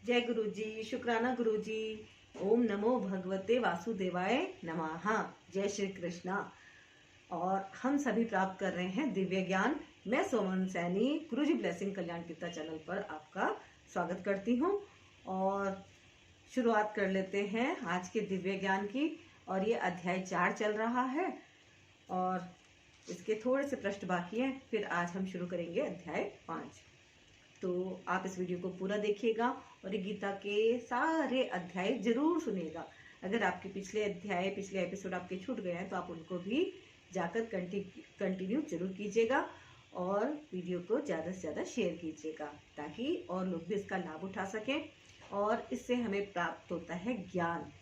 जय गुरु जी, शुक्राना गुरु जी। ओम नमो भगवते वासुदेवाय नमः। जय श्री कृष्णा। और हम सभी प्राप्त कर रहे हैं दिव्य ज्ञान। मैं सोमन सैनी गुरु जी ब्लेसिंग कल्याण कीर्तन चैनल पर आपका स्वागत करती हूँ और शुरुआत कर लेते हैं आज के दिव्य ज्ञान की। और ये अध्याय 4 चल रहा है और इसके थोड़े से पृष्ठ बाकी हैं। फिर आज हम शुरू करेंगे अध्याय 5। तो आप इस वीडियो को पूरा देखिएगा और ये गीता के सारे अध्याय जरूर सुनिएगा। अगर आपके पिछले एपिसोड आपके छूट गए हैं तो आप उनको भी जाकर कंटिन्यू जरूर कीजिएगा और वीडियो को ज़्यादा से ज़्यादा शेयर कीजिएगा ताकि और लोग भी इसका लाभ उठा सकें। और इससे हमें प्राप्त होता है ज्ञान।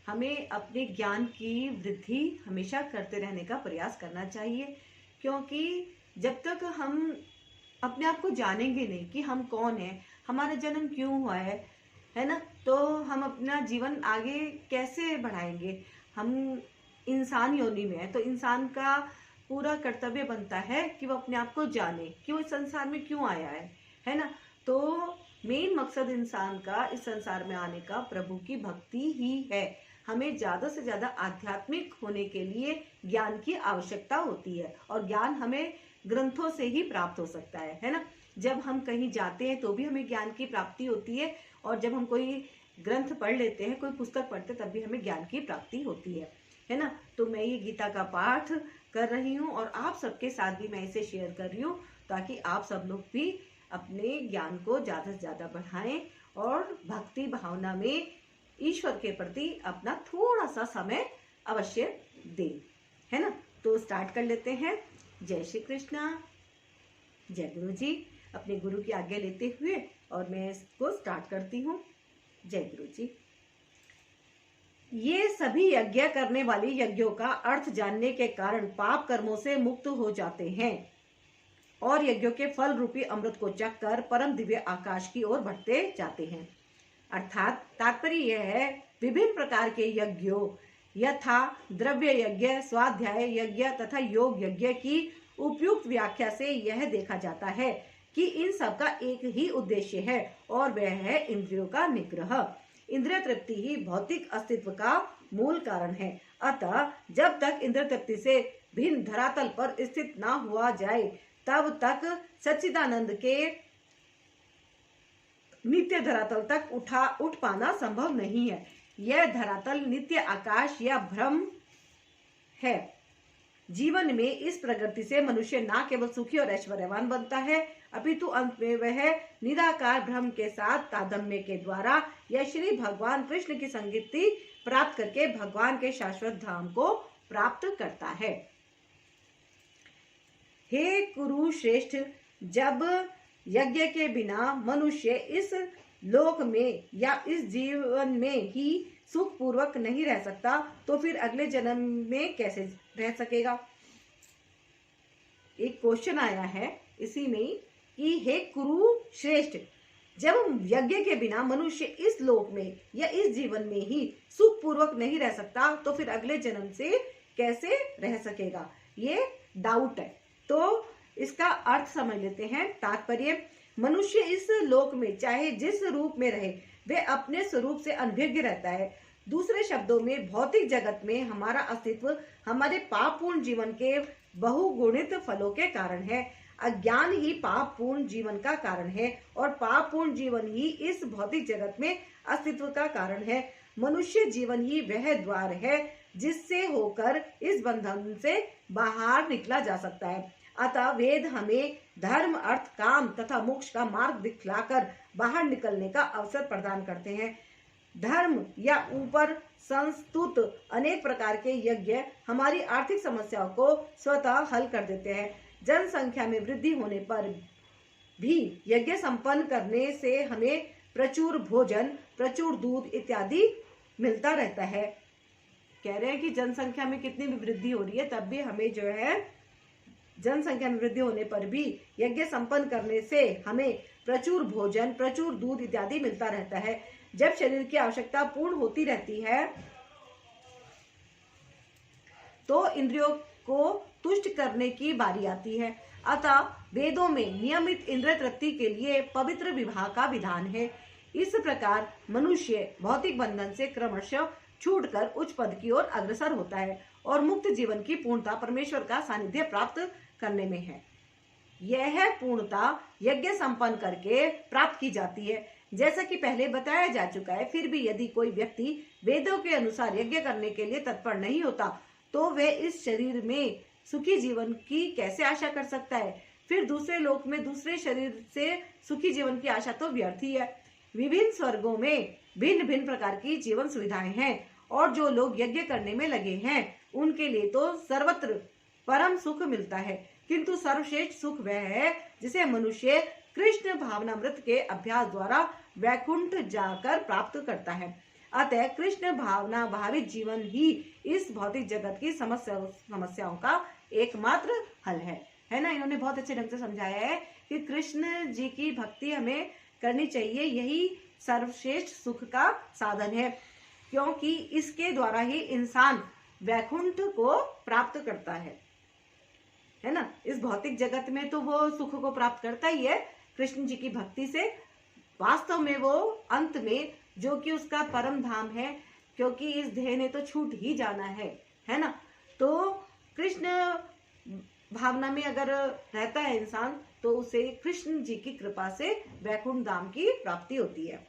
हमें अपने ज्ञान की वृद्धि हमेशा करते रहने का प्रयास करना चाहिए, क्योंकि जब तक हम अपने आप को जानेंगे नहीं कि हम कौन हैं, हमारा जन्म क्यों हुआ है ना, तो हम अपना जीवन आगे कैसे बढ़ाएंगे। हम इंसान योनि में है तो इंसान का पूरा कर्तव्य बनता है कि वो अपने आप को जाने कि वो इस संसार में क्यों आया है ना। तो मेन मकसद इंसान का इस संसार में आने का प्रभु की भक्ति ही है। हमें ज्यादा से ज्यादा आध्यात्मिक होने के लिए ज्ञान की आवश्यकता होती है और ज्ञान हमें ग्रंथों से ही प्राप्त हो सकता है ना। जब हम कहीं जाते हैं तो भी हमें ज्ञान की प्राप्ति होती है और जब हम कोई ग्रंथ पढ़ लेते हैं, कोई पुस्तक पढ़ते हैं, तब भी हमें ज्ञान की प्राप्ति होती है ना। तो मैं ये गीता का पाठ कर रही हूँ और आप सबके साथ भी मैं इसे शेयर कर रही हूँ ताकि आप सब लोग भी अपने ज्ञान को ज्यादा से ज्यादा बढ़ाएं और भक्ति भावना में ईश्वर के प्रति अपना थोड़ा सा समय अवश्य दें, है ना। तो स्टार्ट कर लेते हैं। जय श्री कृष्णा। जय गुरु जी। अपने गुरु की आज्ञा लेते हुए और मैं इसको स्टार्ट करती हूँ। जय गुरु जी। ये सभी यज्ञ करने वाले यज्ञों का अर्थ जानने के कारण पाप कर्मों से मुक्त हो जाते हैं और यज्ञों के फल रूपी अमृत को चख कर परम दिव्य आकाश की ओर बढ़ते जाते हैं। अर्थात तात्पर्य यह है, विभिन्न प्रकार के यज्ञों यथा द्रव्य यज्ञ, स्वाध्याय यज्ञ तथा योग यज्ञ की उपयुक्त व्याख्या से यह देखा जाता है कि इन सब का एक ही उद्देश्य है और वह है इंद्रियों का निग्रह। इंद्रिय तृप्ति ही भौतिक अस्तित्व का मूल कारण है। अतः जब तक इंद्रिय तृप्ति से भिन्न धरातल पर स्थित न हुआ जाए तब तक सच्चिदानंद के नित्य धरातल तक उठ पाना संभव नहीं है। यह धरातल नित्य आकाश या ब्रह्म है। जीवन में इस प्रगति से मनुष्य न केवल सुखी और ऐश्वर्यवान बनता है, अपितु अंत में वह निराकार ब्रह्म के साथ तादात्म्य के द्वारा या श्री भगवान कृष्ण की संगति प्राप्त करके भगवान के शाश्वत धाम को प्राप्त करता है। हे कुरु श्रेष्ठ, जब यज्ञ के बिना मनुष्य इस लोक में या इस जीवन में ही सुख पूर्वक नहीं रह सकता तो फिर अगले जन्म में कैसे रह सकेगा। एक क्वेश्चन आया है इसी में कि हे कुरु श्रेष्ठ, जब यज्ञ के बिना मनुष्य इस लोक में या इस जीवन में ही सुख पूर्वक नहीं रह सकता तो फिर अगले जन्म से कैसे रह सकेगा। ये डाउट है तो इसका अर्थ समझ लेते हैं। तात्पर्य, मनुष्य इस लोक में चाहे जिस रूप में रहे वह अपने स्वरूप से अनभिज्ञ रहता है। दूसरे शब्दों में भौतिक जगत में हमारा अस्तित्व हमारे पापपूर्ण जीवन के बहुगुणित फलों के कारण है। अज्ञान ही पापपूर्ण जीवन का कारण है और पापपूर्ण जीवन ही इस भौतिक जगत में अस्तित्व का कारण है। मनुष्य जीवन ही वह द्वार है जिससे होकर इस बंधन से बाहर निकला जा सकता है। अतः वेद हमें धर्म, अर्थ, काम तथा मोक्ष का मार्ग दिखलाकर बाहर निकलने का अवसर प्रदान करते हैं। धर्म या ऊपर संस्तुत अनेक प्रकार के यज्ञ हमारी आर्थिक समस्याओं को स्वतः हल कर देते हैं। जनसंख्या में वृद्धि होने पर भी यज्ञ संपन्न करने से हमें प्रचुर भोजन, प्रचुर दूध इत्यादि मिलता रहता है। कह रहे हैं कि जनसंख्या में कितनी भी वृद्धि हो रही है तब भी हमें जो है जनसंख्या में वृद्धि होने पर भी यज्ञ संपन्न करने से हमें प्रचुर भोजन, प्रचुर दूध इत्यादि मिलता रहता है। जब शरीर की आवश्यकता पूर्ण होती रहती है तो इंद्रियों को तुष्ट करने की बारी आती है। अतः वेदों में नियमित इंद्रिय तृप्ति के लिए पवित्र विवाह का विधान है। इस प्रकार मनुष्य भौतिक बंधन से क्रमशः छूटकर उच्च पद की ओर अग्रसर होता है और मुक्त जीवन की पूर्णता परमेश्वर का सानिध्य प्राप्त करने में है। यह पूर्णता यज्ञ संपन्न करके प्राप्त की जाती है, जैसा कि पहले बताया जा चुका है। फिर भी यदि कोई व्यक्ति वेदों के अनुसार यज्ञ करने के लिए तत्पर नहीं होता तो वह इस शरीर में सुखी जीवन की कैसे आशा कर सकता है? फिर दूसरे लोक में दूसरे शरीर से सुखी जीवन की आशा तो व्यर्थ ही है। विभिन्न स्वर्गों में भिन्न भिन्न प्रकार की जीवन सुविधाएं हैं और जो लोग यज्ञ करने में लगे हैं उनके लिए तो सर्वत्र परम सुख मिलता है, किंतु सर्वश्रेष्ठ सुख वह है जिसे मनुष्य कृष्ण भावनामृत के अभ्यास द्वारा वैकुंठ जाकर प्राप्त करता है। अतः कृष्ण भावना भावित जीवन ही इस भौतिक जगत की समस्याओं का एकमात्र हल है ना। इन्होंने बहुत अच्छे ढंग से समझाया है कि कृष्ण जी की भक्ति हमें करनी चाहिए, यही सर्वश्रेष्ठ सुख का साधन है, क्योंकि इसके द्वारा ही इंसान वैकुंठ को प्राप्त करता है ना। इस भौतिक जगत में तो वो सुख को प्राप्त करता ही है कृष्ण जी की भक्ति से। वास्तव में वो अंत में जो कि उसका परम धाम है, क्योंकि इस देह ने तो छूट ही जाना है ना। तो कृष्ण भावना में अगर रहता है इंसान तो उसे कृष्ण जी की कृपा से वैकुंठ धाम की प्राप्ति होती है।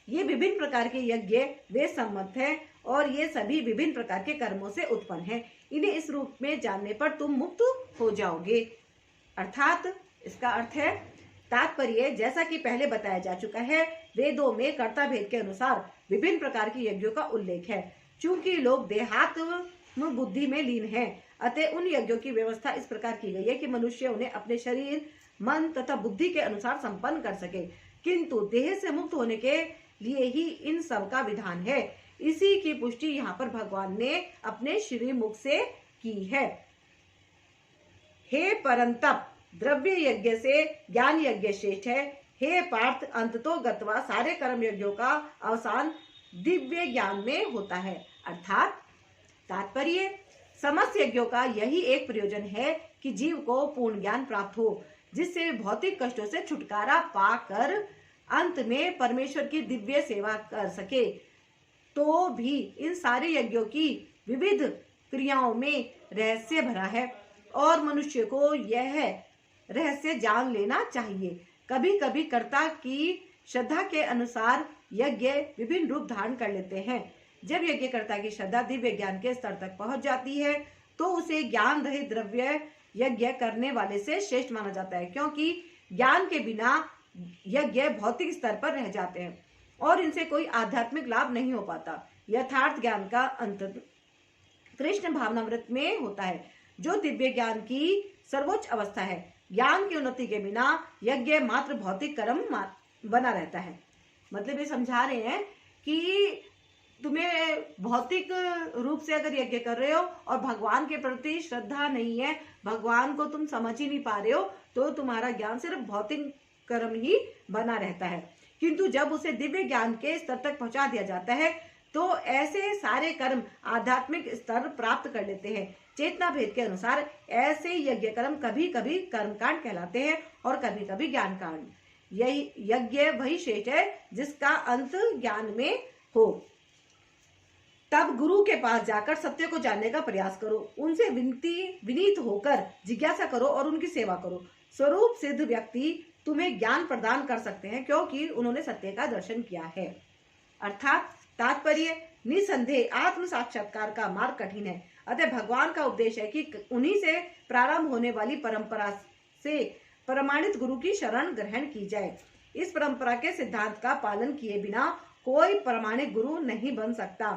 ये विभिन्न प्रकार के यज्ञ वे सम्मत है और ये सभी विभिन्न प्रकार के कर्मों से उत्पन्न है। इन्हें इस रूप में जानने पर तुम मुक्त हो जाओगे। अर्थात इसका अर्थ है तात्पर्य, जैसा कि पहले बताया जा चुका है, वेदों में कर्ता भेद के अनुसार विभिन्न प्रकार के यज्ञों का उल्लेख है। चूंकि लोग देहात्म बुद्धि में लीन हैं, अतः उन यज्ञों की व्यवस्था इस प्रकार की गई है कि मनुष्य उन्हें अपने शरीर, मन तथा बुद्धि के अनुसार संपन्न कर सके, किंतु देह से मुक्त होने के लिए ही इन सब का विधान है। इसी की पुष्टि यहाँ पर भगवान ने अपने श्री मुख से की है। हे परंतप, द्रव्य यज्ञ से ज्ञान यज्ञ श्रेष्ठ है। हे पार्थ, अंततो गत्वा सारे कर्म यज्ञों का अवसान दिव्य ज्ञान में होता है। अर्थात तात्पर्य, समस्त यज्ञों का यही एक प्रयोजन है कि जीव को पूर्ण ज्ञान प्राप्त हो, जिससे भौतिक कष्टों से छुटकारा पाकर अंत में परमेश्वर की दिव्य सेवा कर सके। तो भी इन सारे यज्ञों की विविध क्रियाओं में रहस्य भरा है और मनुष्य को यह रहस्य जान लेना चाहिए। कभी कभी कर्ता की श्रद्धा के अनुसार यज्ञ विभिन्न रूप धारण कर लेते हैं। जब यज्ञकर्ता की श्रद्धा दिव्य ज्ञान के स्तर तक पहुंच जाती है तो उसे ज्ञान रहित द्रव्य यज्ञ करने वाले से श्रेष्ठ माना जाता है, क्योंकि ज्ञान के बिना यज्ञ भौतिक स्तर पर रह जाते हैं और इनसे कोई आध्यात्मिक लाभ नहीं हो पाता। यथार्थ ज्ञान का अंत कृष्ण भावनामृत में होता है, जो दिव्य ज्ञान की सर्वोच्च अवस्था है। ज्ञान की उन्नति के बिना यज्ञ मात्र भौतिक कर्म बना रहता है। मतलब ये समझा रहे हैं कि तुम्हें भौतिक रूप से अगर यज्ञ कर रहे हो और भगवान के प्रति श्रद्धा नहीं है, भगवान को तुम समझ ही नहीं पा रहे हो, तो तुम्हारा ज्ञान सिर्फ भौतिक कर्म ही बना रहता है। किंतु जब उसे दिव्य ज्ञान के स्तर तक पहुंचा दिया जाता है तो ऐसे सारे कर्म आध्यात्मिक स्तर प्राप्त कर लेते हैं। चेतना भेद के अनुसार ऐसे यज्ञ कर्म कभी कभी कर्मकांड कहलाते हैं और कभी कभी ज्ञान कांड। यही यज्ञ वही श्रेष्ठ है जिसका अंत ज्ञान में हो। तब गुरु के पास जाकर सत्य को जानने का प्रयास करो, उनसे विनीत होकर जिज्ञासा करो और उनकी सेवा करो। स्वरूप सिद्ध व्यक्ति तुम्हें ज्ञान प्रदान कर सकते हैं, क्योंकि उन्होंने सत्य का दर्शन किया है। अर्थात तात्पर्य, निसंदेह आत्म साक्षात्कार का मार्ग कठिन है, अतः भगवान का उपदेश है कि उन्हीं से प्रारंभ होने वाली परंपरा से प्रमाणित गुरु की शरण ग्रहण की जाए। इस परंपरा के सिद्धांत का पालन किए बिना कोई प्रमाणित गुरु नहीं बन सकता।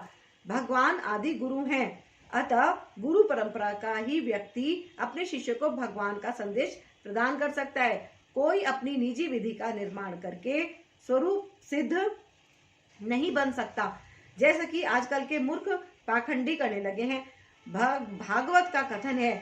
भगवान आदि गुरु हैं, अतः गुरु परंपरा का ही व्यक्ति अपने शिष्य को भगवान का संदेश प्रदान कर सकता है। कोई अपनी निजी विधि का निर्माण करके स्वरूप सिद्ध नहीं बन सकता, जैसा कि आजकल के मूर्ख पाखंडी करने लगे हैं। भागवत का कथन है,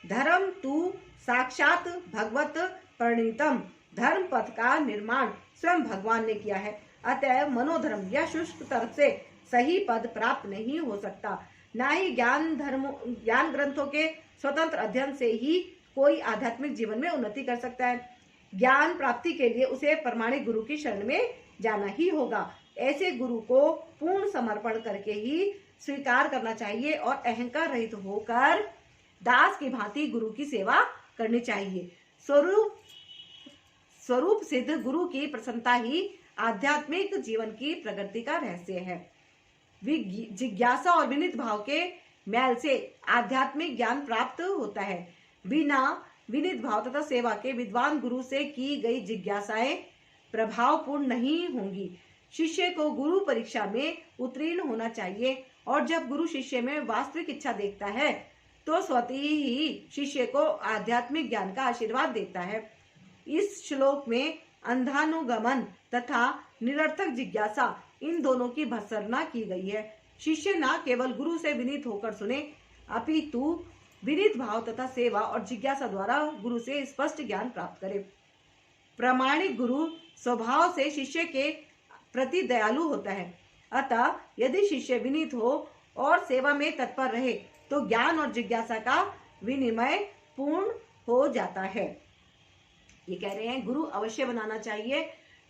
धर्म तु साक्षात भगवत प्रणीतम। धर्म पथ का निर्माण स्वयं भगवान ने किया है, अतः मनोधर्म या शुष्क तरफ से सही पद प्राप्त नहीं हो सकता। न ही ज्ञान ग्रंथों के स्वतंत्र अध्ययन से ही कोई आध्यात्मिक जीवन में उन्नति कर सकता है। ज्ञान प्राप्ति के लिए उसे प्रामाणिक गुरु की शरण में जाना ही होगा। ऐसे गुरु को पूर्ण समर्पण करके ही स्वीकार करना चाहिए और अहंकार रहित होकर दास की भांति गुरु की सेवा करनी चाहिए। स्वरूप सिद्ध गुरु की प्रसन्नता ही आध्यात्मिक जीवन की प्रगति का रहस्य है। जिज्ञासा और विनीत भाव के मैल से आध्यात्मिक ज्ञान प्राप्त होता है। बिना विनीत भाव तथा सेवा के विद्वान गुरु से की गई जिज्ञासाएं प्रभावपूर्ण नहीं होंगी। शिष्य को गुरु परीक्षा में उत्तीर्ण होना चाहिए और जब गुरु शिष्य में वास्तविक इच्छा देखता है तो स्वतः ही शिष्य को आध्यात्मिक ज्ञान का आशीर्वाद देता है। इस श्लोक में अंधानुगमन तथा निरर्थक जिज्ञासा इन दोनों की भर्त्सना की गई है। शिष्य न केवल गुरु से विनीत होकर सुने, अपितु विनीत भाव तथा सेवा और जिज्ञासा द्वारा गुरु से स्पष्ट ज्ञान प्राप्त करे। प्रामाणिक गुरु स्वभाव से शिष्य के प्रति दयालु होता है, अतः यदि शिष्य विनीत हो और सेवा में तत्पर रहे तो ज्ञान और जिज्ञासा का विनिमय पूर्ण हो जाता है। ये कह रहे हैं गुरु अवश्य बनाना चाहिए,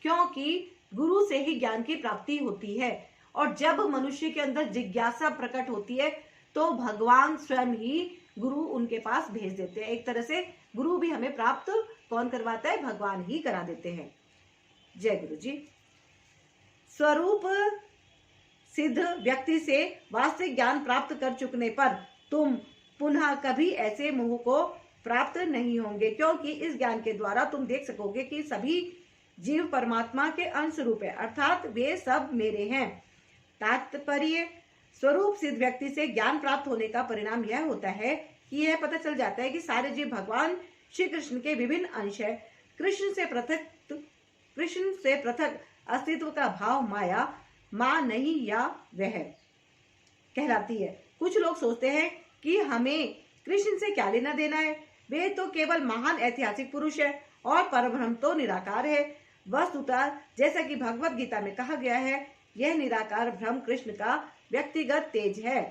क्योंकि गुरु से ही ज्ञान की प्राप्ति होती है और जब मनुष्य के अंदर जिज्ञासा प्रकट होती है तो भगवान स्वयं ही गुरु उनके पास भेज देते हैं। एक तरह से गुरु भी हमें प्राप्त कौन करवाता है? भगवान ही करा देते हैं। जय गुरु जी। स्वरूप सिद्ध व्यक्ति से वास्तविक ज्ञान प्राप्त कर चुकने पर तुम पुनः कभी ऐसे मोह को प्राप्त नहीं होंगे, क्योंकि इस ज्ञान के द्वारा तुम देख सकोगे कि सभी जीव परमात्मा के अंश रूप है, अर्थात वे सब मेरे हैं। तात्पर्य, स्वरूप सिद्ध व्यक्ति से ज्ञान प्राप्त होने का परिणाम यह होता है कि यह पता चल जाता है कि सारे जीव भगवान श्री कृष्ण के विभिन्न अंश है। कृष्ण से पृथक अस्तित्व का भाव माया मां नहीं या वह कहलाती है। कुछ लोग सोचते हैं कि हमें कृष्ण से क्या लेना देना है, वे तो केवल महान ऐतिहासिक पुरुष है और परब्रह्म तो निराकार है। वस्तुतः जैसा कि भगवत गीता में कहा गया है, यह निराकार ब्रह्म कृष्ण का व्यक्तिगत तेज है।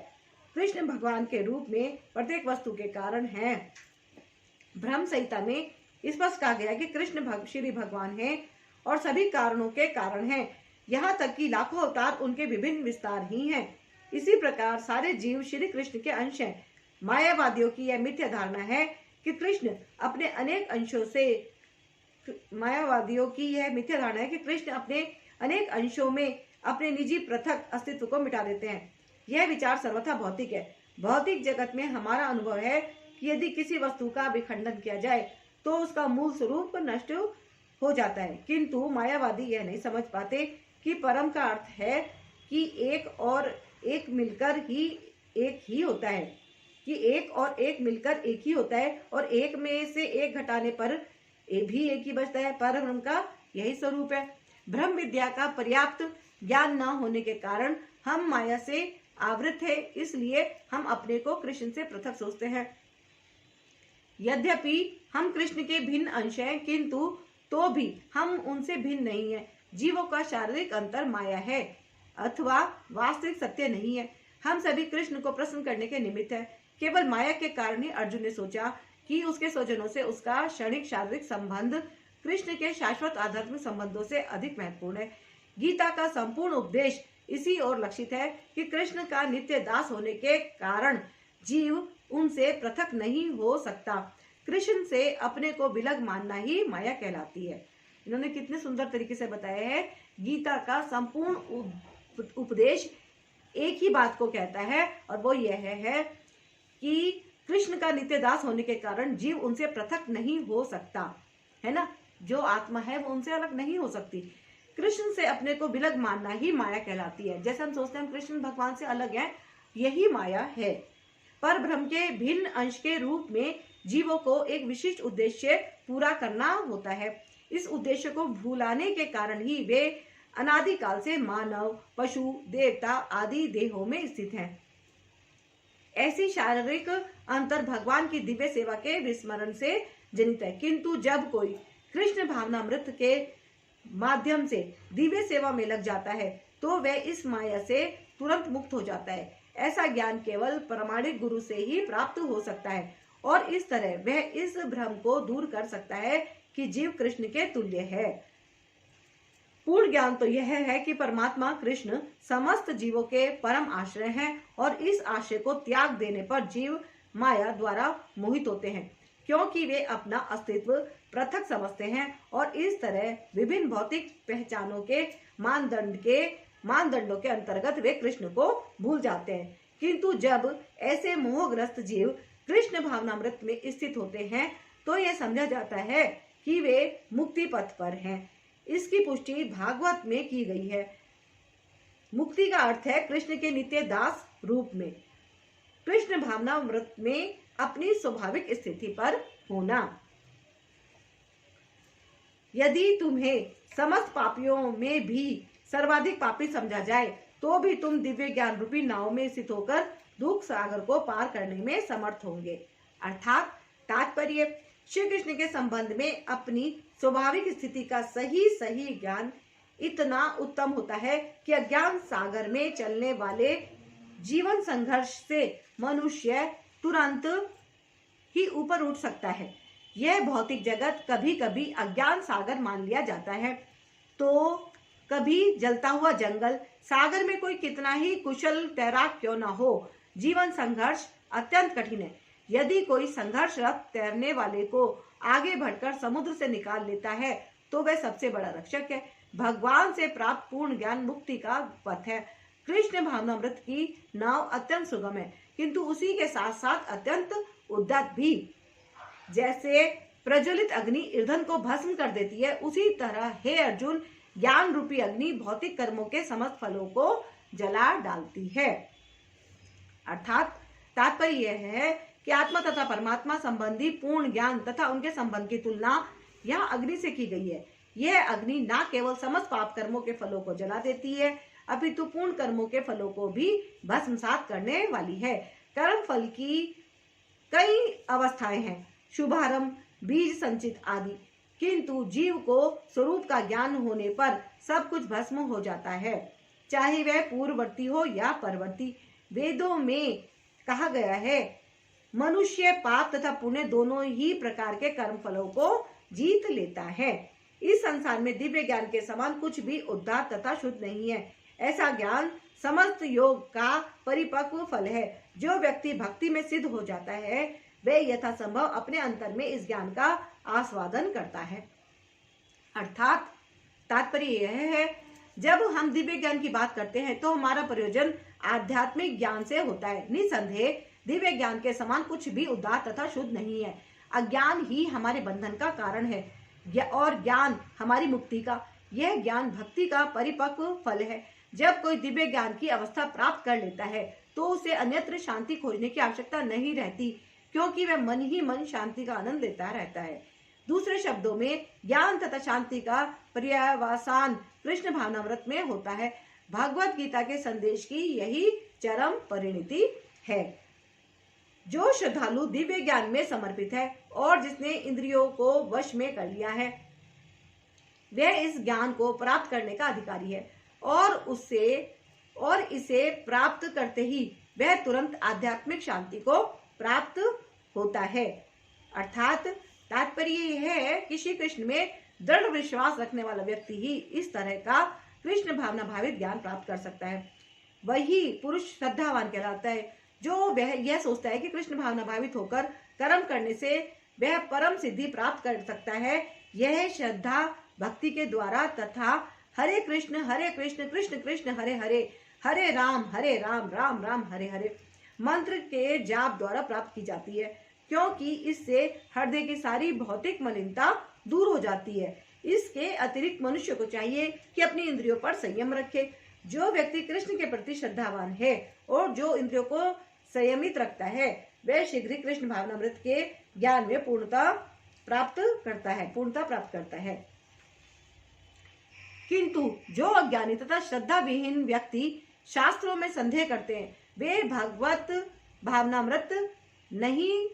कृष्ण भगवान के रूप में प्रत्येक वस्तु के कारण है। ब्रह्म संहिता में स्पष्ट कहा गया कि कृष्ण श्री भगवान है और सभी कारणों के कारण है, यहाँ तक कि लाखों अवतार उनके विभिन्न विस्तार ही हैं। इसी प्रकार सारे जीव श्री कृष्ण के अंश हैं। मायावादियों की यह मिथ्या धारणा है कि कृष्ण अपने अनेक अंशों में अपने निजी पृथक अस्तित्व को मिटा देते हैं। यह विचार सर्वथा भौतिक है। भौतिक जगत में हमारा अनुभव है कि यदि किसी वस्तु का विखंडन किया जाए तो उसका मूल स्वरूप नष्ट हो जाता है, किंतु मायावादी यह नहीं समझ पाते कि परम का अर्थ है कि एक और एक मिलकर ही एक ही होता है, और एक में से एक घटाने पर भी एक ही बचता है। परब्रह्म का यही स्वरूप है। ब्रह्म विद्या का पर्याप्त ज्ञान न होने के कारण हम माया से आवृत है, इसलिए हम अपने को कृष्ण से पृथक सोचते हैं। यद्यपि हम कृष्ण के भिन्न अंश हैं, किंतु तो भी हम उनसे भिन्न नहीं है। जीवों का शारीरिक अंतर माया है अथवा वास्तविक सत्य नहीं है। हम सभी कृष्ण को प्रसन्न करने के निमित्त है। केवल माया के कारण ही अर्जुन ने सोचा कि उसके स्वजनों से उसका क्षणिक शारीरिक संबंध कृष्ण के शाश्वत आध्यात्मिक संबंधों से अधिक महत्वपूर्ण है। गीता का संपूर्ण उपदेश इसी ओर लक्षित है कि कृष्ण का नित्य दास होने के कारण जीव उनसे पृथक नहीं हो सकता। कृष्ण से अपने को विलग मानना ही माया कहलाती है। इन्होंने कितने सुंदर तरीके से बताया है। गीता का संपूर्ण उपदेश एक ही बात को कहता है, और वो यह है कि कृष्ण का नित्य दास होने के कारण जीव उनसे पृथक नहीं हो सकता, है ना। जो आत्मा है वो उनसे अलग नहीं हो सकती। कृष्ण से अपने को विलग मानना ही माया कहलाती है। जैसे हम सोचते हैं कृष्ण भगवान से अलग है, यही माया है। पर ब्रह्म के भिन्न अंश के रूप में जीवों को एक विशिष्ट उद्देश्य पूरा करना होता है। इस उद्देश्य को भूलाने के कारण ही वे अनादिकाल से मानव, पशु, देवता आदि देहों में स्थित हैं। ऐसी शारीरिक अंतर भगवान की दिव्य सेवा के विस्मरण से जनित है, किंतु जब कोई कृष्ण भावनामृत के माध्यम से दिव्य सेवा में लग जाता है तो वह इस माया से तुरंत मुक्त हो जाता है। ऐसा ज्ञान केवल प्रामाणिक गुरु से ही प्राप्त हो सकता है और इस तरह वह इस भ्रम को दूर कर सकता है कि जीव कृष्ण के तुल्य है। पूर्ण ज्ञान तो यह है कि परमात्मा कृष्ण समस्त जीवों के परम आश्रय हैं और इस आश्रय को त्याग देने पर जीव माया द्वारा मोहित होते हैं, क्योंकि वे अपना अस्तित्व पृथक समझते हैं और इस तरह विभिन्न भौतिक पहचानों के मानदंडों के अंतर्गत वे कृष्ण को भूल जाते हैं। किंतु जब ऐसे मोहग्रस्त जीव कृष्ण भावनामृत में स्थित होते हैं तो यह समझा जाता है कि वे मुक्ति पथ पर हैं। इसकी पुष्टि भागवत में की गई है। मुक्ति का अर्थ है कृष्ण के नित्य दास रूप में, कृष्ण भावनामृत में अपनी स्वाभाविक स्थिति पर होना। यदि तुम्हें समस्त पापियों में भी सर्वाधिक पापी समझा जाए तो भी तुम दिव्य ज्ञान रूपी नाव में स्थित होकर दुख सागर को पार करने में समर्थ होंगे। अर्थात तात्पर्य, श्री कृष्ण के संबंध में अपनी स्वाभाविक स्थिति का सही ज्ञान इतना उत्तम होता है कि अज्ञान सागर में चलने वाले जीवन संघर्ष से मनुष्य तुरंत ही ऊपर उठ सकता है। यह भौतिक जगत कभी कभी अज्ञान सागर मान लिया जाता है, तो कभी जलता हुआ जंगल। सागर में कोई कितना ही कुशल तैराक क्यों न हो, जीवन संघर्ष अत्यंत कठिन है। यदि कोई संघर्षरत तैरने वाले को आगे बढ़कर समुद्र से निकाल लेता है तो वह सबसे बड़ा रक्षक है। भगवान से प्राप्त पूर्ण ज्ञान मुक्ति का पथ है। कृष्ण भावनामृत की नाव अत्यंत सुगम है, किंतु उसी के साथ साथ अत्यंत उद्यत भी। जैसे प्रज्वलित अग्नि ईंधन को भस्म कर देती है, उसी तरह हे अर्जुन, ज्ञान रूपी अग्नि भौतिक कर्मों के समस्त फलों को जला डालती है। अर्थात तात्पर्य यह है कि आत्मा तथा परमात्मा संबंधी पूर्ण ज्ञान तथा उनके संबंध की तुलना यहाँ अग्नि से की गई है। यह अग्नि न केवल समस्त पाप कर्मों के फलों को जला देती है, अपितु पूर्ण कर्मों के फलों को भी भस्मसात करने वाली है। कर्म फल की कई अवस्थाएं हैं, शुभारंभ, बीज संचित आदि, किंतु जीव को स्वरूप का ज्ञान होने पर सब कुछ भस्म हो जाता है, चाहे वह पूर्ववर्ती हो या परवर्ती। वेदों में कहा गया है, मनुष्य पाप तथा पुण्य दोनों ही प्रकार के कर्म फलों को जीत लेता है। इस संसार में दिव्य ज्ञान के समान कुछ भी उद्धार तथा शुद्ध नहीं है। ऐसा ज्ञान समस्त योग का परिपक्व फल है। जो व्यक्ति भक्ति में सिद्ध हो जाता है वह यथासंभव अपने अंतर में इस ज्ञान का आस्वादन करता है। अर्थात तात्पर्य यह है, जब हम दिव्य ज्ञान की बात करते हैं तो हमारा प्रयोजन आध्यात्मिक ज्ञान से होता है। निसंदेह दिव्य ज्ञान के समान कुछ भी उदार तथा शुद्ध नहीं है। अज्ञान ही हमारे बंधन का कारण है और ज्ञान हमारी मुक्ति का। यह ज्ञान भक्ति का परिपक्व फल है। जब कोई दिव्य ज्ञान की अवस्था प्राप्त कर लेता है तो उसे अन्यत्र शांति खोजने की आवश्यकता नहीं रहती, क्योंकि वह मन ही मन शांति का आनंद लेता रहता है। दूसरे शब्दों में ज्ञान तथा शांति का पर्यवसान कृष्ण भावनामृत में होता है। भागवत गीता के संदेश की यही चरम परिणति है। जो श्रद्धालु दिव्य ज्ञान में समर्पित है और जिसने इंद्रियों को वश में कर लिया है, वह इस ज्ञान को प्राप्त करने का अधिकारी है और इसे प्राप्त करते ही वह तुरंत आध्यात्मिक शांति को प्राप्त होता है। अर्थात तात्पर्य यह है कि श्री कृष्ण में दृढ़ विश्वास रखने वाला व्यक्ति ही इस तरह का कृष्ण भावना भावित ज्ञान प्राप्त कर सकता है। वही पुरुष श्रद्धावान कहलाता है, जो वह यह सोचता है कि कृष्ण भावना भावित होकर कर्म करने से वह परम सिद्धि प्राप्त कर सकता है। यह श्रद्धा भक्ति के द्वारा तथा हरे कृष्ण कृष्ण कृष्ण हरे हरे, हरे राम राम राम हरे हरे मंत्र के जाप द्वारा प्राप्त की जाती है, क्योंकि इससे हृदय की सारी भौतिक मलिनता दूर हो जाती है। इसके अतिरिक्त मनुष्य को चाहिए कि अपनी इंद्रियों पर संयम रखे। जो व्यक्ति कृष्ण के प्रति श्रद्धावान है और जो इंद्रियों को संयमित रखता है, वह शीघ्र ही कृष्ण भावनामृत के ज्ञान में पूर्णता प्राप्त करता है। किंतु जो अज्ञानी तथा श्रद्धा विहीन व्यक्ति शास्त्रों में संदेह करते हैं, वे भगवत भावनामृत नहीं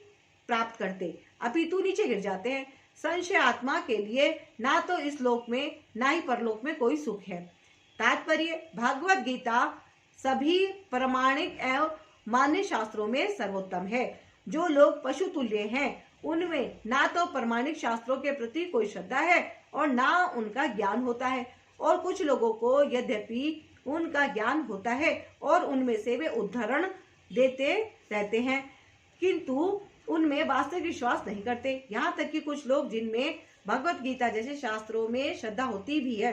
प्राप्त करते, अपितु नीचे गिर जाते हैं। संशय आत्मा के लिए ना तो इस लोक में ना ही परलोक में कोई सुख है। तात्पर्य, भागवत गीता सभी प्रमाणिक एवं मान्य शास्त्रों में सर्वोत्तम है। जो लोग पशु तुल्य हैं उनमें ना तो प्रमाणिक शास्त्रों के प्रति कोई श्रद्धा है और ना उनका ज्ञान होता है। और कुछ लोगों को यद्यपि उनका ज्ञान होता है और उनमें से वे उदाहरण देते रहते हैं, किंतु उनमें वास्तविक विश्वास नहीं करते। यहाँ तक कि कुछ लोग जिनमें भगवत गीता जैसे शास्त्रों में श्रद्धा होती भी है,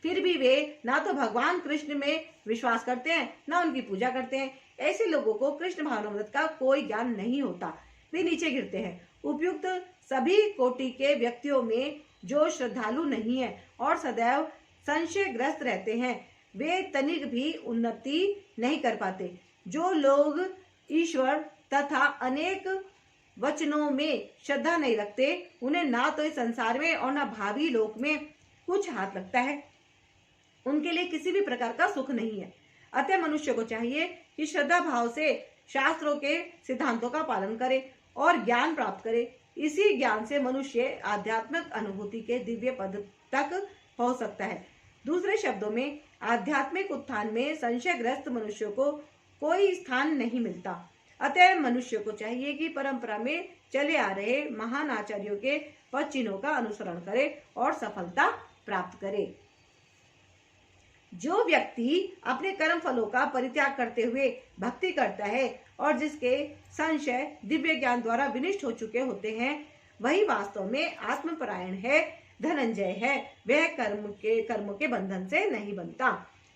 फिर भी वे ना तो भगवान कृष्ण में विश्वास करते हैं, ना उनकी पूजा करते हैं। ऐसे लोगों को कृष्ण भावनामृत का कोई ज्ञान नहीं होता, वे नीचे गिरते हैं। उपयुक्त सभी कोटि के व्यक्तियों में जो श्रद्धालु नहीं है और सदैव संशयग्रस्त रहते हैं, वे तनिक भी उन्नति नहीं कर पाते। जो लोग ईश्वर तथा अनेक वचनों में श्रद्धा नहीं रखते, उन्हें ना तो इस संसार में और ना भावी लोक में कुछ हाथ लगता है। उनके लिए किसी भी प्रकार का सुख नहीं है। अतः मनुष्य को चाहिए कि श्रद्धा भाव से शास्त्रों के सिद्धांतों का पालन करे और ज्ञान प्राप्त करे। इसी ज्ञान से मनुष्य आध्यात्मिक अनुभूति के दिव्य पद तक पहुंच सकता है। दूसरे शब्दों में, आध्यात्मिक उत्थान में संशयग्रस्त मनुष्य को कोई स्थान नहीं मिलता। अतः मनुष्य को चाहिए कि परंपरा में चले आ रहे महान आचार्यों के पद चिन्हों का अनुसरण करे और सफलता प्राप्त करे। जो व्यक्ति अपने कर्म फलों का परित्याग करते हुए भक्ति करता है और जिसके संशय दिव्य ज्ञान द्वारा विनिष्ट हो चुके होते हैं, वही वास्तव में आत्मपरायण है, धनंजय है। वह कर्मों के बंधन से नहीं बनता।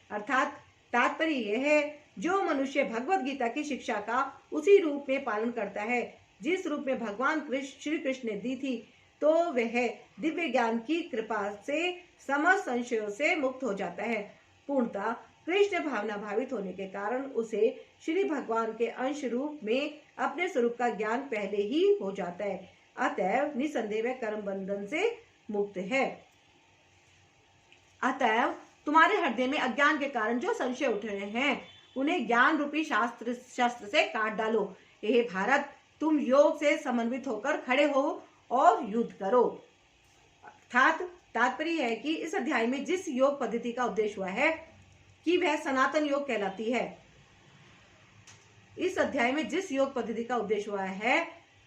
अर्थात तात्पर्य यह है, जो मनुष्य भगवत गीता की शिक्षा का उसी रूप में पालन करता है जिस रूप में भगवान श्री कृष्ण ने दी थी, तो वह दिव्य ज्ञान की कृपा से समस्त संशयों से मुक्त हो जाता है। पूर्णतः कृष्ण भावना भावित होने के कारण उसे श्री भगवान के अंश रूप में अपने स्वरूप का ज्ञान पहले ही हो जाता है। अतएव निसंदेह वह कर्म बंधन से मुक्त है। अतएव तुम्हारे हृदय में अज्ञान के कारण जो संशय उठ रहे हैं, उन्हें ज्ञान रूपी शस्त्र से काट डालो। हे भारत, तुम योग से समन्वित होकर खड़े हो और युद्ध करो। अर्थात तात्पर्य है कि इस अध्याय में जिस योग पद्धति का उद्देश्य हुआ है कि वह सनातन योग कहलाती है। इस अध्याय में जिस योग पद्धति का उद्देश्य हुआ है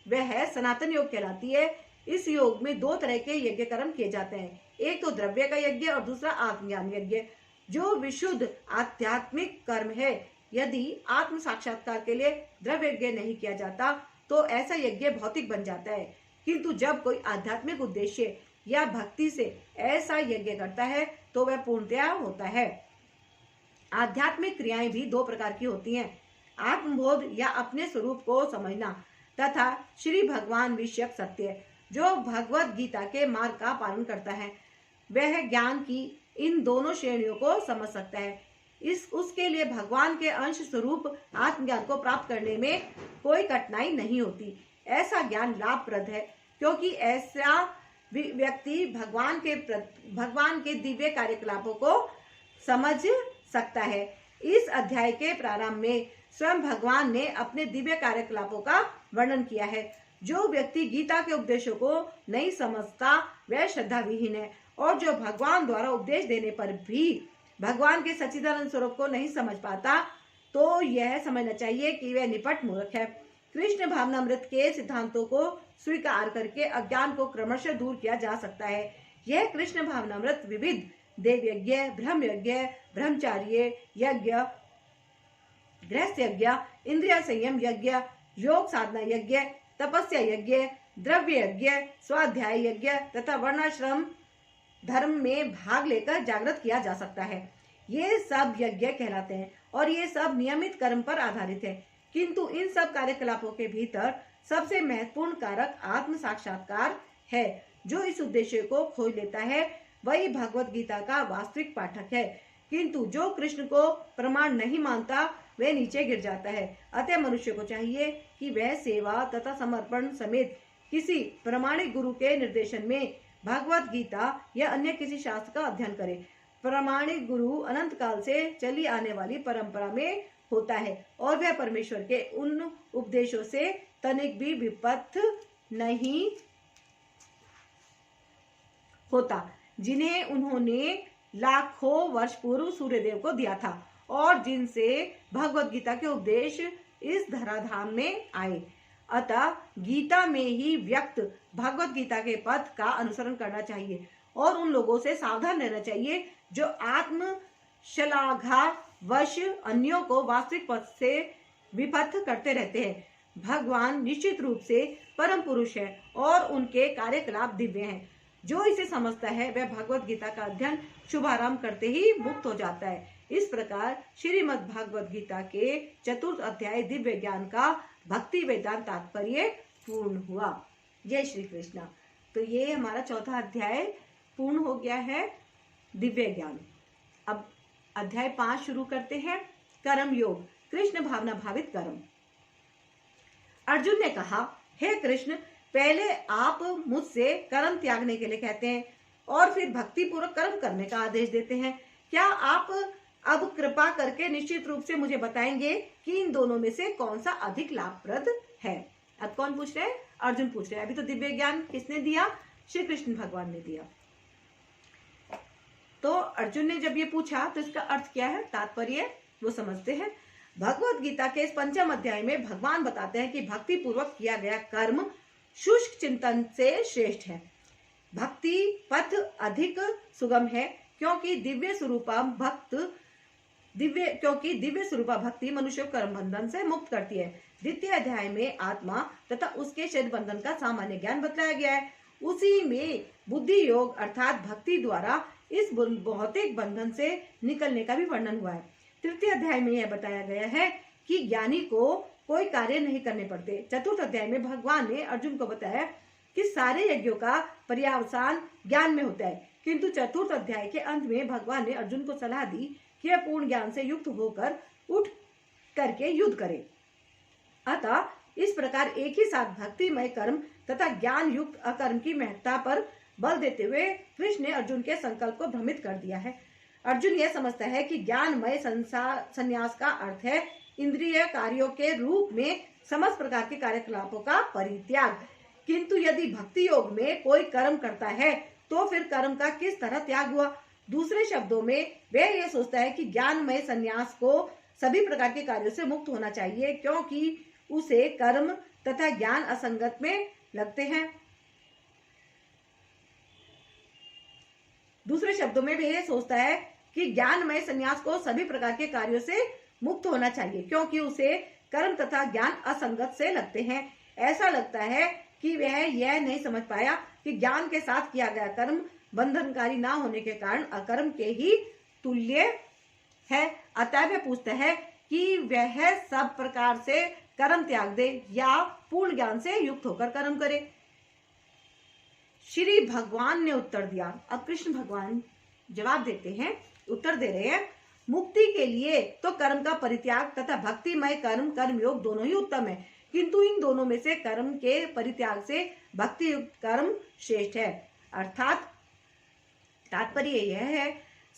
वह सनातन योग कहलाती है। इस योग में दो तरह के यज्ञ कर्म किए जाते हैं, एक तो द्रव्य का यज्ञ और दूसरा आत्मज्ञान यज्ञ, जो विशुद्ध आध्यात्मिक कर्म है। यदि आत्म साक्षात्कार के लिए द्रव्य यज्ञ नहीं किया जाता तो ऐसा यज्ञ भौतिक बन जाता है, किंतु जब कोई आध्यात्मिक उद्देश्य या भक्ति से ऐसा यज्ञ करता है तो वह पूर्णतया होता है। आध्यात्मिक क्रियाएं भी दो प्रकार की होती हैं, आत्मबोध या अपने स्वरूप को समझना तथा श्री भगवान विषयक सत्य। जो भगवत गीता के मार्ग का पालन करता है वह ज्ञान की इन दोनों श्रेणियों को समझ सकता है। उसके लिए भगवान के अंश स्वरूप आत्मज्ञान को प्राप्त करने में कोई कठिनाई नहीं होती। ऐसा ज्ञान लाभप्रद है, क्योंकि ऐसा व्यक्ति भगवान के दिव्य कार्यकलापों को समझ सकता है। इस अध्याय के प्रारंभ में स्वयं भगवान ने अपने दिव्य कार्यकलापों का वर्णन किया है। जो व्यक्ति गीता के उपदेशों को नहीं समझता वह श्रद्धा विहीन है, और जो भगवान द्वारा उपदेश देने पर भी भगवान के सच्चिदानंद स्वरूप को नहीं समझ पाता, तो यह समझना चाहिए कि वह निपट मूर्ख है। कृष्ण भावनामृत के सिद्धांतों को स्वीकार करके अज्ञान को क्रमशः दूर किया जा सकता है। यह कृष्ण भावनामृत विविध देव यज्ञ, ब्रह्म यज्ञ, ब्रह्मचार्य यज्ञ, गृहस्थ यज्ञ, इंद्रिय संयम यज्ञ, योग साधना यज्ञ, तपस्या यज्ञ, द्रव्य यज्ञ, स्वाध्याय यज्ञ तथा वर्णाश्रम धर्म में भाग लेकर जागृत किया जा सकता है। ये सब यज्ञ कहलाते हैं और ये सब नियमित कर्म पर आधारित है, किंतु इन सब कार्यकलापों के भीतर सबसे महत्वपूर्ण कारक आत्म साक्षात्कार है। जो इस उद्देश्य को खोज लेता है वही भगवत गीता का वास्तविक पाठक है, किंतु जो कृष्ण को प्रमाण नहीं मानता वह नीचे गिर जाता है। अतः मनुष्य को चाहिए कि वह सेवा तथा समर्पण समेत किसी प्रमाणिक गुरु के निर्देशन में भगवत गीता या अन्य किसी शास्त्र का अध्ययन करे। प्रमाणिक गुरु अनंत काल से चली आने वाली परंपरा में होता है और वह परमेश्वर के उन उपदेशों से तनिक भी विपथ नहीं होता जिन्हें उन्होंने लाखों वर्ष पूर्व सूर्यदेव को दिया था और जिनसे भगवत गीता के उपदेश इस धराधाम में आए। अतः गीता में ही व्यक्त भगवत गीता के पथ का अनुसरण करना चाहिए और उन लोगों से सावधान रहना चाहिए जो आत्म श्लाघा वश अन्यों को वास्तविक पथ से विपथ करते रहते हैं। भगवान निश्चित रूप से परम पुरुष है और उनके कार्यकलाप दिव्य हैं। जो इसे समझता है वह भगवत गीता का अध्ययन शुभारंभ करते ही मुक्त हो जाता है। इस प्रकार श्रीमद् भागवत गीता के चतुर्थ अध्याय दिव्य ज्ञान का भक्ति वेदांत तात्पर्य पूर्ण हुआ। जय श्री कृष्ण। तो ये हमारा चौथा अध्याय पूर्ण हो गया है, दिव्य ज्ञान। अब अध्याय 5 शुरू करते हैं, कर्म योग, कृष्ण भावना भावित कर्म। अर्जुन ने कहा, हे कृष्ण, पहले आप मुझसे कर्म त्यागने के लिए कहते हैं और फिर भक्ति पूर्वक कर्म करने का आदेश देते हैं। क्या आप अब कृपा करके निश्चित रूप से मुझे बताएंगे कि इन दोनों में से कौन सा अधिक लाभप्रद है? अब कौन पूछ रहे हैं? अर्जुन पूछ रहे हैं। अभी तो दिव्य ज्ञान किसने दिया? श्री कृष्ण भगवान ने दिया। तो अर्जुन ने जब ये पूछा तो इसका अर्थ क्या है, तात्पर्य वो समझते हैं। भगवत गीता के इस 5वें अध्याय में भगवान बताते हैं कि भक्ति पूर्वक किया गया कर्म शुष्क चिंतन से श्रेष्ठ है। भक्ति पथ अधिक सुगम है क्योंकि दिव्य स्वरूपा भक्ति मनुष्य को कर्म बंधन से मुक्त करती है। द्वितीय अध्याय में आत्मा तथा उसके शरीर बंधन का सामान्य ज्ञान बताया गया है। उसी में बुद्धि योग अर्थात भक्ति द्वारा इस भौतिक बंधन से निकलने का भी वर्णन हुआ है। तृतीय अध्याय में यह बताया गया है कि ज्ञानी को कोई कार्य नहीं करने पड़ते। चतुर्थ अध्याय में भगवान ने अर्जुन को बताया कि सारे यज्ञों का पर्यावसान ज्ञान में होता है, किंतु चतुर्थ अध्याय के अंत में भगवान ने अर्जुन को सलाह दी कि वह पूर्ण ज्ञान से युक्त होकर उठ करके युद्ध करे। अतः इस प्रकार एक ही साथ भक्तिमय कर्म तथा ज्ञान युक्त अकर्म की महत्ता पर बल देते हुए कृष्ण ने अर्जुन के संकल्प को भ्रमित कर दिया है। अर्जुन यह समझता है कि ज्ञानमय संन्यास का अर्थ है इंद्रिय कार्यों के रूप में समस्त प्रकार के कार्यकलापों का परित्याग, किंतु यदि भक्ति योग में कोई कर्म करता है तो फिर कर्म का किस तरह त्याग हुआ? दूसरे शब्दों में वह यह सोचता है कि ज्ञानमय संन्यास को सभी प्रकार के कार्यों से मुक्त होना चाहिए क्योंकि उसे कर्म तथा ज्ञान असंगत में लगते हैं। दूसरे शब्दों में वह यह सोचता है कि ज्ञानमय संन्यास को सभी प्रकार के कार्यों से मुक्त होना चाहिए क्योंकि उसे कर्म तथा ज्ञान असंगत से लगते हैं। ऐसा लगता है कि वह यह नहीं समझ पाया कि ज्ञान के साथ किया गया कर्म बंधनकारी ना होने के कारण अकर्म के ही तुल्य है। अतः वह पूछता है कि वह सब प्रकार से कर्म त्याग दे या पूर्ण ज्ञान से युक्त होकर कर्म करे। श्री भगवान ने उत्तर दिया। अब कृष्ण भगवान जवाब देते हैं, उत्तर दे रहे हैं, मुक्ति के लिए तो कर्म का परित्याग तथा भक्तिमय कर्म कर्मयोग दोनों ही उत्तम है, किंतु इन दोनों में से कर्म के परित्याग से भक्ति युक्त कर्म श्रेष्ठ है। अर्थात तात्पर्य यह है,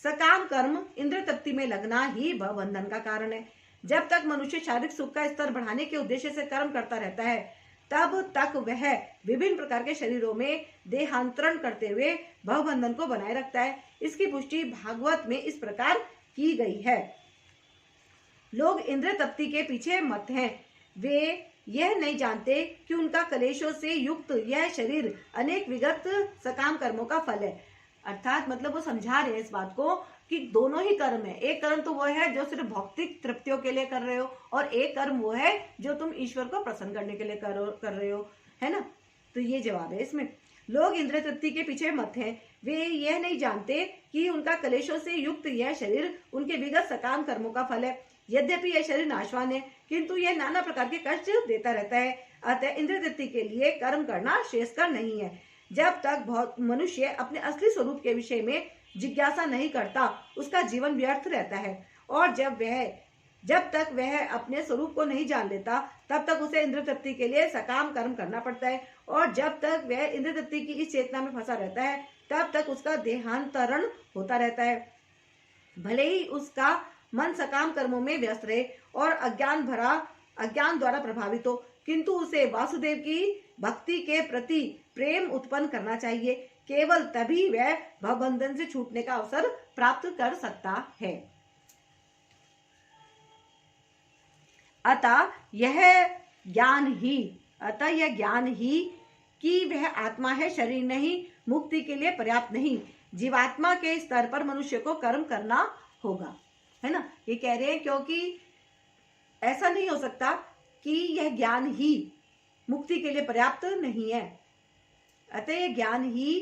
सकाम कर्म इंद्र तृप्ति में लगना ही बंधन का कारण है। जब तक मनुष्य शारीरिक सुख का स्तर बढ़ाने के उद्देश्य से कर्म करता रहता है तब तक वह विभिन्न प्रकार के शरीरों में देहांतरण करते हुए भवबंधन को बनाए रखता है। इसकी पुष्टि भागवत में इस प्रकार की गई है। लोग इंद्र तृप्ति के पीछे मत हैं। वे यह नहीं जानते कि उनका कलेशों से युक्त यह शरीर अनेक विगत सकाम कर्मों का फल है। अर्थात मतलब वो समझा रहे हैं इस बात को कि दोनों ही कर्म है। एक कर्म तो वो है जो सिर्फ भौतिक तृप्तियों के लिए कर रहे हो और एक कर्म वो है जो तुम ईश्वर को प्रसन्न करने के लिए कर रहे हो, है ना। तो ये जवाब है इसमें। लोग इंद्र तृप्ति के पीछे मत हैं। वे यह नहीं जानते कि उनका कलेशों से युक्त यह शरीर उनके विगत सकाम कर्मों का फल है। यद्यपि यह शरीर नाशवान है किंतु यह नाना प्रकार के कष्ट देता रहता है। अतः इंद्र तृप्ति के लिए कर्म करना श्रेयस्कर नहीं है। जब तक मनुष्य अपने असली स्वरूप के विषय में जिज्ञासा नहीं करता उसका जीवन व्यर्थ रहता है और जब तक वह अपने स्वरूप को नहीं जान लेता तब तक उसे इंद्र तृप्ति के लिए सकाम कर्म करना पड़ता है और जब तक वह इंद्र तृप्ति की इस चेतना में फंसा रहता है तब तक उसका देहांतरण होता रहता है। भले ही उसका मन सकाम कर्मों में व्यस्त रहे और अज्ञान द्वारा प्रभावित हो, किंतु उसे वासुदेव की भक्ति के प्रति प्रेम उत्पन्न करना चाहिए। केवल तभी वह भवबंधन से छूटने का अवसर प्राप्त कर सकता है। अतः यह ज्ञान ही अतः यह ज्ञान ही कि वह आत्मा है, शरीर नहीं, मुक्ति के लिए पर्याप्त नहीं। जीवात्मा के स्तर पर मनुष्य को कर्म करना होगा, है ना। ये कह रहे हैं क्योंकि ऐसा नहीं हो सकता कि यह ज्ञान ही मुक्ति के लिए पर्याप्त नहीं है। अतः यह ज्ञान ही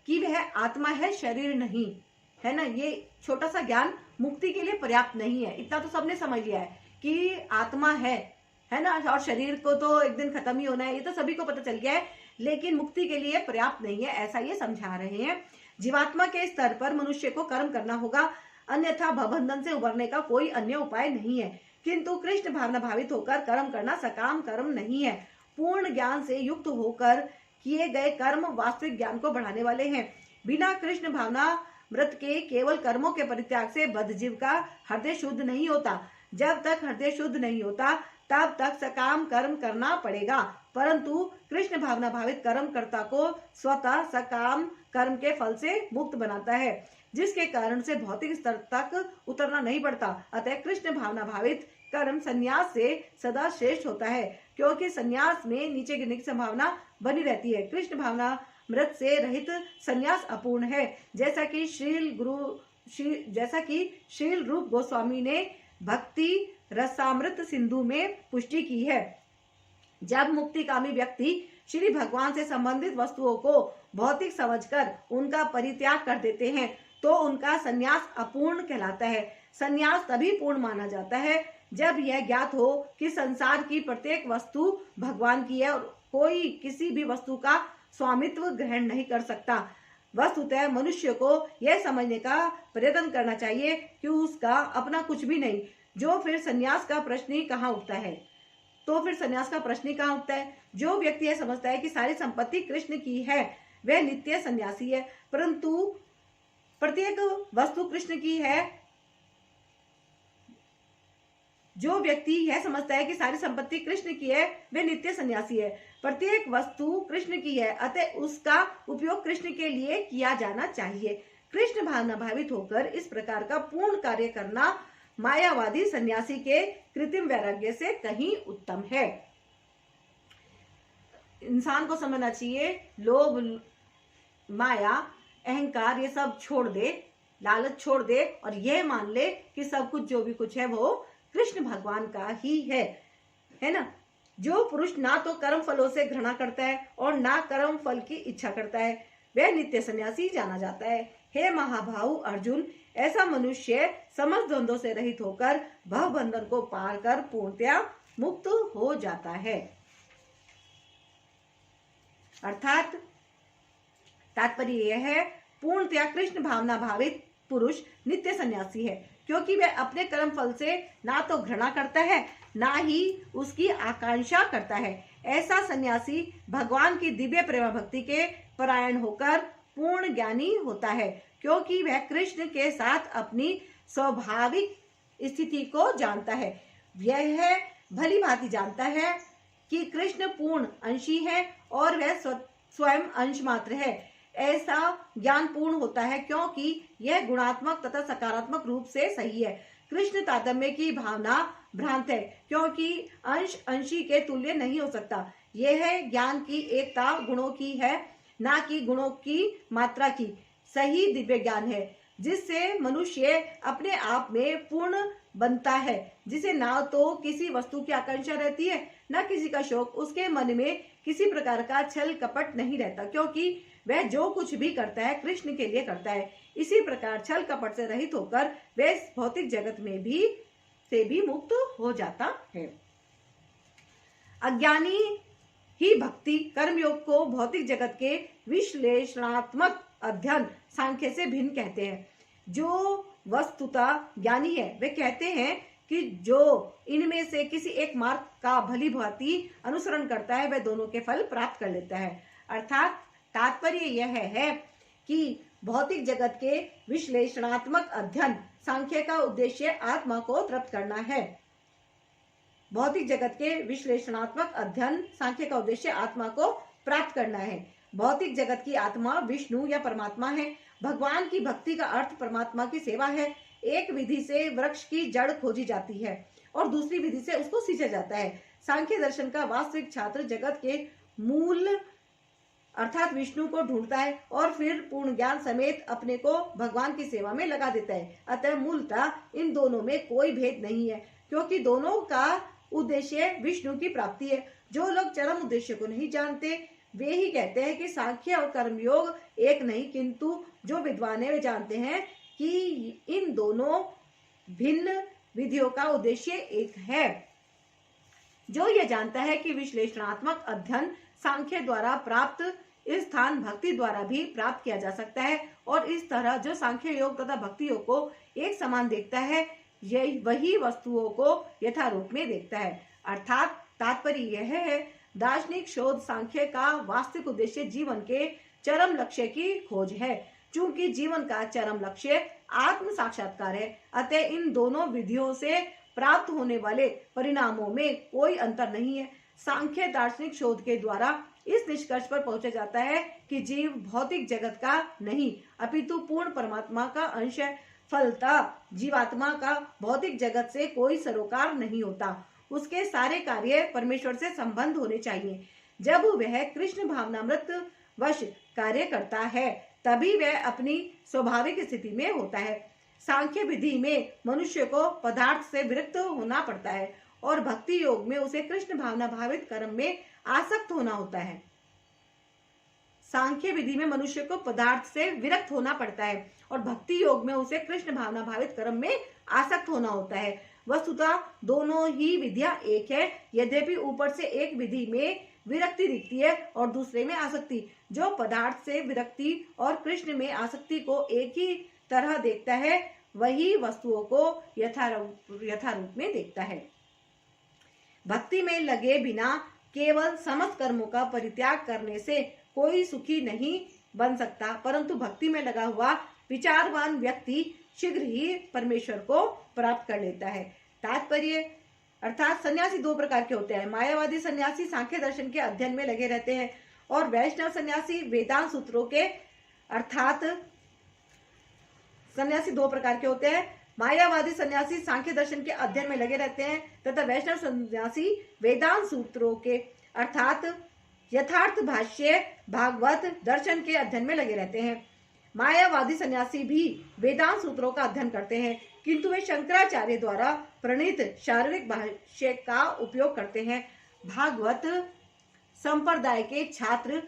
कि वह आत्मा है, शरीर नहीं, है ना, ये छोटा सा ज्ञान मुक्ति के लिए पर्याप्त नहीं है। इतना तो सबने समझ लिया है कि आत्मा है ना, और शरीर को तो एक दिन खत्म ही होना है, ये तो सभी को पता चल गया है, लेकिन मुक्ति के लिए पर्याप्त नहीं है, ऐसा ये समझा रहे हैं। जीवात्मा के स्तर पर मनुष्य को कर्म करना होगा, अन्यथा भवबंधन से उबरने का कोई अन्य उपाय नहीं है। किंतु कृष्ण भावना भावित होकर कर्म करना सकाम कर्म नहीं है। पूर्ण ज्ञान से युक्त होकर किए गए कर्म वास्तविक ज्ञान को बढ़ाने वाले हैं। बिना कृष्ण भावना व्रत के केवल कर्मों के परित्याग से बद्धजीव का हृदय शुद्ध नहीं होता। जब तक हृदय शुद्ध नहीं होता तब तक सकाम कर्म करना पड़ेगा, परंतु कृष्ण भावना भावित कर्मकर्ता को स्वतः सकाम कर्म के फल से मुक्त बनाता है, जिसके कारण से भौतिक स्तर तक उतरना नहीं पड़ता। अतः कृष्ण भावना भावित कर्म संन्यास से सदा श्रेष्ठ होता है, क्योंकि संन्यास में नीचे गिरने की संभावना बनी रहती है। कृष्ण भावना मृत से रहित संन्यास अपूर्ण है, जैसा कि श्रील रूप गोस्वामी ने भक्ति रसामृत सिंधु में पुष्टि की है। जब मुक्तिकामी व्यक्ति श्री भगवान से संबंधित वस्तुओं को भौतिक समझकर उनका परित्याग कर देते हैं तो उनका संन्यास अपूर्ण कहलाता है। संन्यास तभी पूर्ण माना जाता है जब यह ज्ञात हो कि संसार की प्रत्येक वस्तु भगवान की है और कोई किसी भी वस्तु का स्वामित्व ग्रहण नहीं कर सकता। वस्तुतः मनुष्य को यह समझने का प्रयत्न करना चाहिए कि उसका अपना कुछ भी नहीं। जो फिर संन्यास का प्रश्न ही कहाँ उठता है। जो व्यक्ति यह समझता है कि सारी संपत्ति कृष्ण की है वह नित्य सन्यासी है, परंतु प्रत्येक वस्तु कृष्ण की है। जो व्यक्ति यह समझता है कि सारी संपत्ति कृष्ण की है वह नित्य सन्यासी है। प्रत्येक वस्तु कृष्ण की है, अतः उसका उपयोग कृष्ण के लिए किया जाना चाहिए। कृष्ण भावना भावित होकर इस प्रकार का पूर्ण कार्य करना मायावादी सन्यासी के कृत्रिम वैराग्य से कहीं उत्तम है। इंसान को समझना चाहिए लोभ, माया, अहंकार ये सब छोड़ दे, लालच छोड़ दे और यह मान ले कि सब कुछ जो भी कुछ है वो कृष्ण भगवान का ही है ना। जो पुरुष ना तो कर्म फलों से घृणा करता है और ना कर्म फल की इच्छा करता है वह नित्य सन्यासी जाना जाता है। हे महाभाव अर्जुन, ऐसा मनुष्य समस्त द्वंद्वों से रहित होकर भव बंधन को पार कर पूर्णतया मुक्त हो जाता है। अर्थात तात्पर्य यह है पूर्णतया कृष्ण भावना भावित पुरुष नित्य सन्यासी है, क्योंकि वह अपने कर्म फल से ना तो घृणा करता है ना ही उसकी आकांक्षा करता है। ऐसा सन्यासी भगवान की दिव्य प्रेम भक्ति के परायण होकर पूर्ण ज्ञानी होता है, क्योंकि वह कृष्ण के साथ अपनी स्वाभाविक स्थिति को जानता है। यह भली भांति जानता है कि कृष्ण पूर्ण अंशी है और वह स्वयं अंश मात्र है। ऐसा ज्ञान पूर्ण होता है क्योंकि यह गुणात्मक तथा सकारात्मक रूप से सही है। कृष्ण तारतम्य की भावना भ्रांत है, क्योंकि अंश अंशी के तुल्य नहीं हो सकता। यह ज्ञान की एकता गुणों की है, ना कि गुणों की मात्रा की। सही दिव्य ज्ञान है जिससे मनुष्य अपने आप में पूर्ण बनता है, जिसे ना तो किसी वस्तु की आकांक्षा रहती है ना किसी का शौक। उसके मन में किसी प्रकार का छल कपट नहीं रहता, क्योंकि वह जो कुछ भी करता है कृष्ण के लिए करता है। इसी प्रकार छल कपट से रहित होकर वह भौतिक जगत में भी मुक्त हो जाता है। अज्ञानी ही भक्ति कर्मयोग को भौतिक जगत के विश्लेषणात्मक अध्ययन सांख्य से भिन्न कहते हैं। जो वस्तुतः ज्ञानी है वे कहते हैं कि जो इनमें से किसी एक मार्ग का भली भांति अनुसरण करता है वह दोनों के फल प्राप्त कर लेता है। अर्थात तात्पर्य यह है कि भौतिक जगत के विश्लेषणात्मक अध्ययन सांख्य का उद्देश्य आत्मा को तृप्त करना है। भौतिक जगत के विश्लेषणात्मक अध्ययन सांख्य का उद्देश्य आत्मा को प्राप्त करना है। भौतिक जगत की आत्मा विष्णु या परमात्मा है। भगवान की भक्ति का अर्थ परमात्मा की सेवा है। एक विधि से वृक्ष की जड़ खोजी जाती है और दूसरी विधि से उसको सींचा जाता है। सांख्य दर्शन का वास्तविक छात्र जगत के मूल अर्थात विष्णु को ढूंढता है और फिर पूर्ण ज्ञान समेत अपने को भगवान की सेवा में लगा देता है। अतः मूलतः इन दोनों में कोई भेद नहीं है, क्योंकि दोनों का उद्देश्य विष्णु की प्राप्ति है। जो लोग चरम उद्देश्य को नहीं जानते वे ही कहते हैं कि सांख्य और कर्मयोग एक नहीं, किंतु जो विद्वान है वे जानते हैं कि इन दोनों भिन्न विधियों का उद्देश्य एक है। जो यह जानता है कि विश्लेषणात्मक अध्ययन सांख्य द्वारा प्राप्त स्थान भक्ति द्वारा भी प्राप्त किया जा सकता है, और इस तरह जो सांख्य योग तथा भक्ति योग को एक समान देखता है वही वस्तुओं को यथारूप में देखता है। अर्थात तात्पर्य यह है, दार्शनिक शोध सांख्य का वास्तविक उद्देश्य जीवन के चरम लक्ष्य की खोज है। चूंकि जीवन का चरम लक्ष्य आत्म साक्षात्कार है, अतः इन दोनों विधियों से प्राप्त होने वाले परिणामों में कोई अंतर नहीं है। सांख्य दार्शनिक शोध के द्वारा इस निष्कर्ष पर पहुंचा जाता है कि जीव भौतिक जगत का नहीं अपितु पूर्ण परमात्मा का अंश है। फलतः जीवात्मा का भौतिक जगत से कोई सरोकार नहीं होता। उसके सारे कार्य परमेश्वर से संबंध होने चाहिए। जब वह कृष्ण भावनामृत वश कार्य करता है तभी वह अपनी स्वाभाविक स्थिति में होता है। सांख्य विधि में मनुष्य को पदार्थ से विरक्त होना पड़ता है और भक्ति योग में उसे कृष्ण भावना भावित कर्म में आसक्त होना होता है। सांख्य विधि में मनुष्य को पदार्थ से विरक्त होना पड़ता है और भक्ति योग में उसे कृष्ण भावना भावित कर्म में आसक्त होना होता है। वस्तुतः दोनों ही विधियां एक है, यद्यपि ऊपर से एक विधि में विरक्ति दिखती है और दूसरे में आसक्ति। जो पदार्थ से विरक्ति और कृष्ण में आसक्ति को एक ही तरह देखता है वही वस्तुओं को यथारूप में देखता है। भक्ति में लगे बिना केवल समस्त कर्मों का परित्याग करने से कोई सुखी नहीं बन सकता, परंतु भक्ति में लगा हुआ विचारवान व्यक्ति शीघ्र ही परमेश्वर को प्राप्त कर लेता है। तात्पर्य अर्थात सन्यासी दो प्रकार के होते हैं। मायावादी सन्यासी सांख्य दर्शन के अध्ययन में लगे रहते हैं और वैष्णव सन्यासी वेदांत सूत्रों के अर्थात सन्यासी दो प्रकार के होते हैं। मायावादी सन्यासी सांख्य दर्शन के अध्ययन में लगे रहते हैं तथा वैष्णव सन्यासी वेदांत सूत्रों के अर्थात यथार्थ भाष्य भागवत दर्शन के अध्ययन में लगे रहते हैं। मायावादी सन्यासी भी वेदांत सूत्रों का अध्ययन करते हैं, किंतु वे शंकराचार्य द्वारा प्रणीत शारीरिक भाष्य का उपयोग करते हैं। भागवत संप्रदाय के छात्र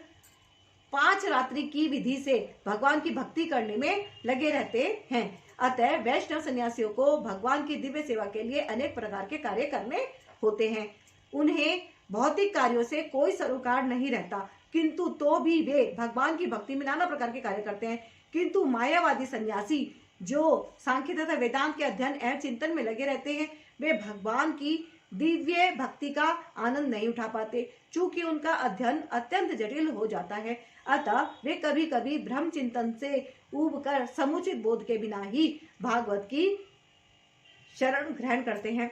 5 रात्रि की विधि से भगवान की भक्ति करने में लगे रहते हैं। अतः वैष्णव सन्यासियों को भगवान की दिव्य सेवा के लिए अनेक प्रकार के कार्य करने होते हैं। उन्हें भौतिक कार्यों से कोई सरोकार नहीं रहता, किंतु तो भी वे भगवान की भक्ति में नाना प्रकार के कार्य करते हैं। किंतु मायावादी सन्यासी जो सांख्य तथा वेदांत के अध्ययन एवं चिंतन में लगे रहते हैं वे भगवान की दिव्य भक्ति का आनंद नहीं उठा पाते, चूंकि उनका अध्ययन अत्यंत जटिल हो जाता है। अतः वे कभी कभी ब्रह्म चिंतन से ऊबकर समुचित बोध के बिना ही भागवत की शरण ग्रहण करते हैं।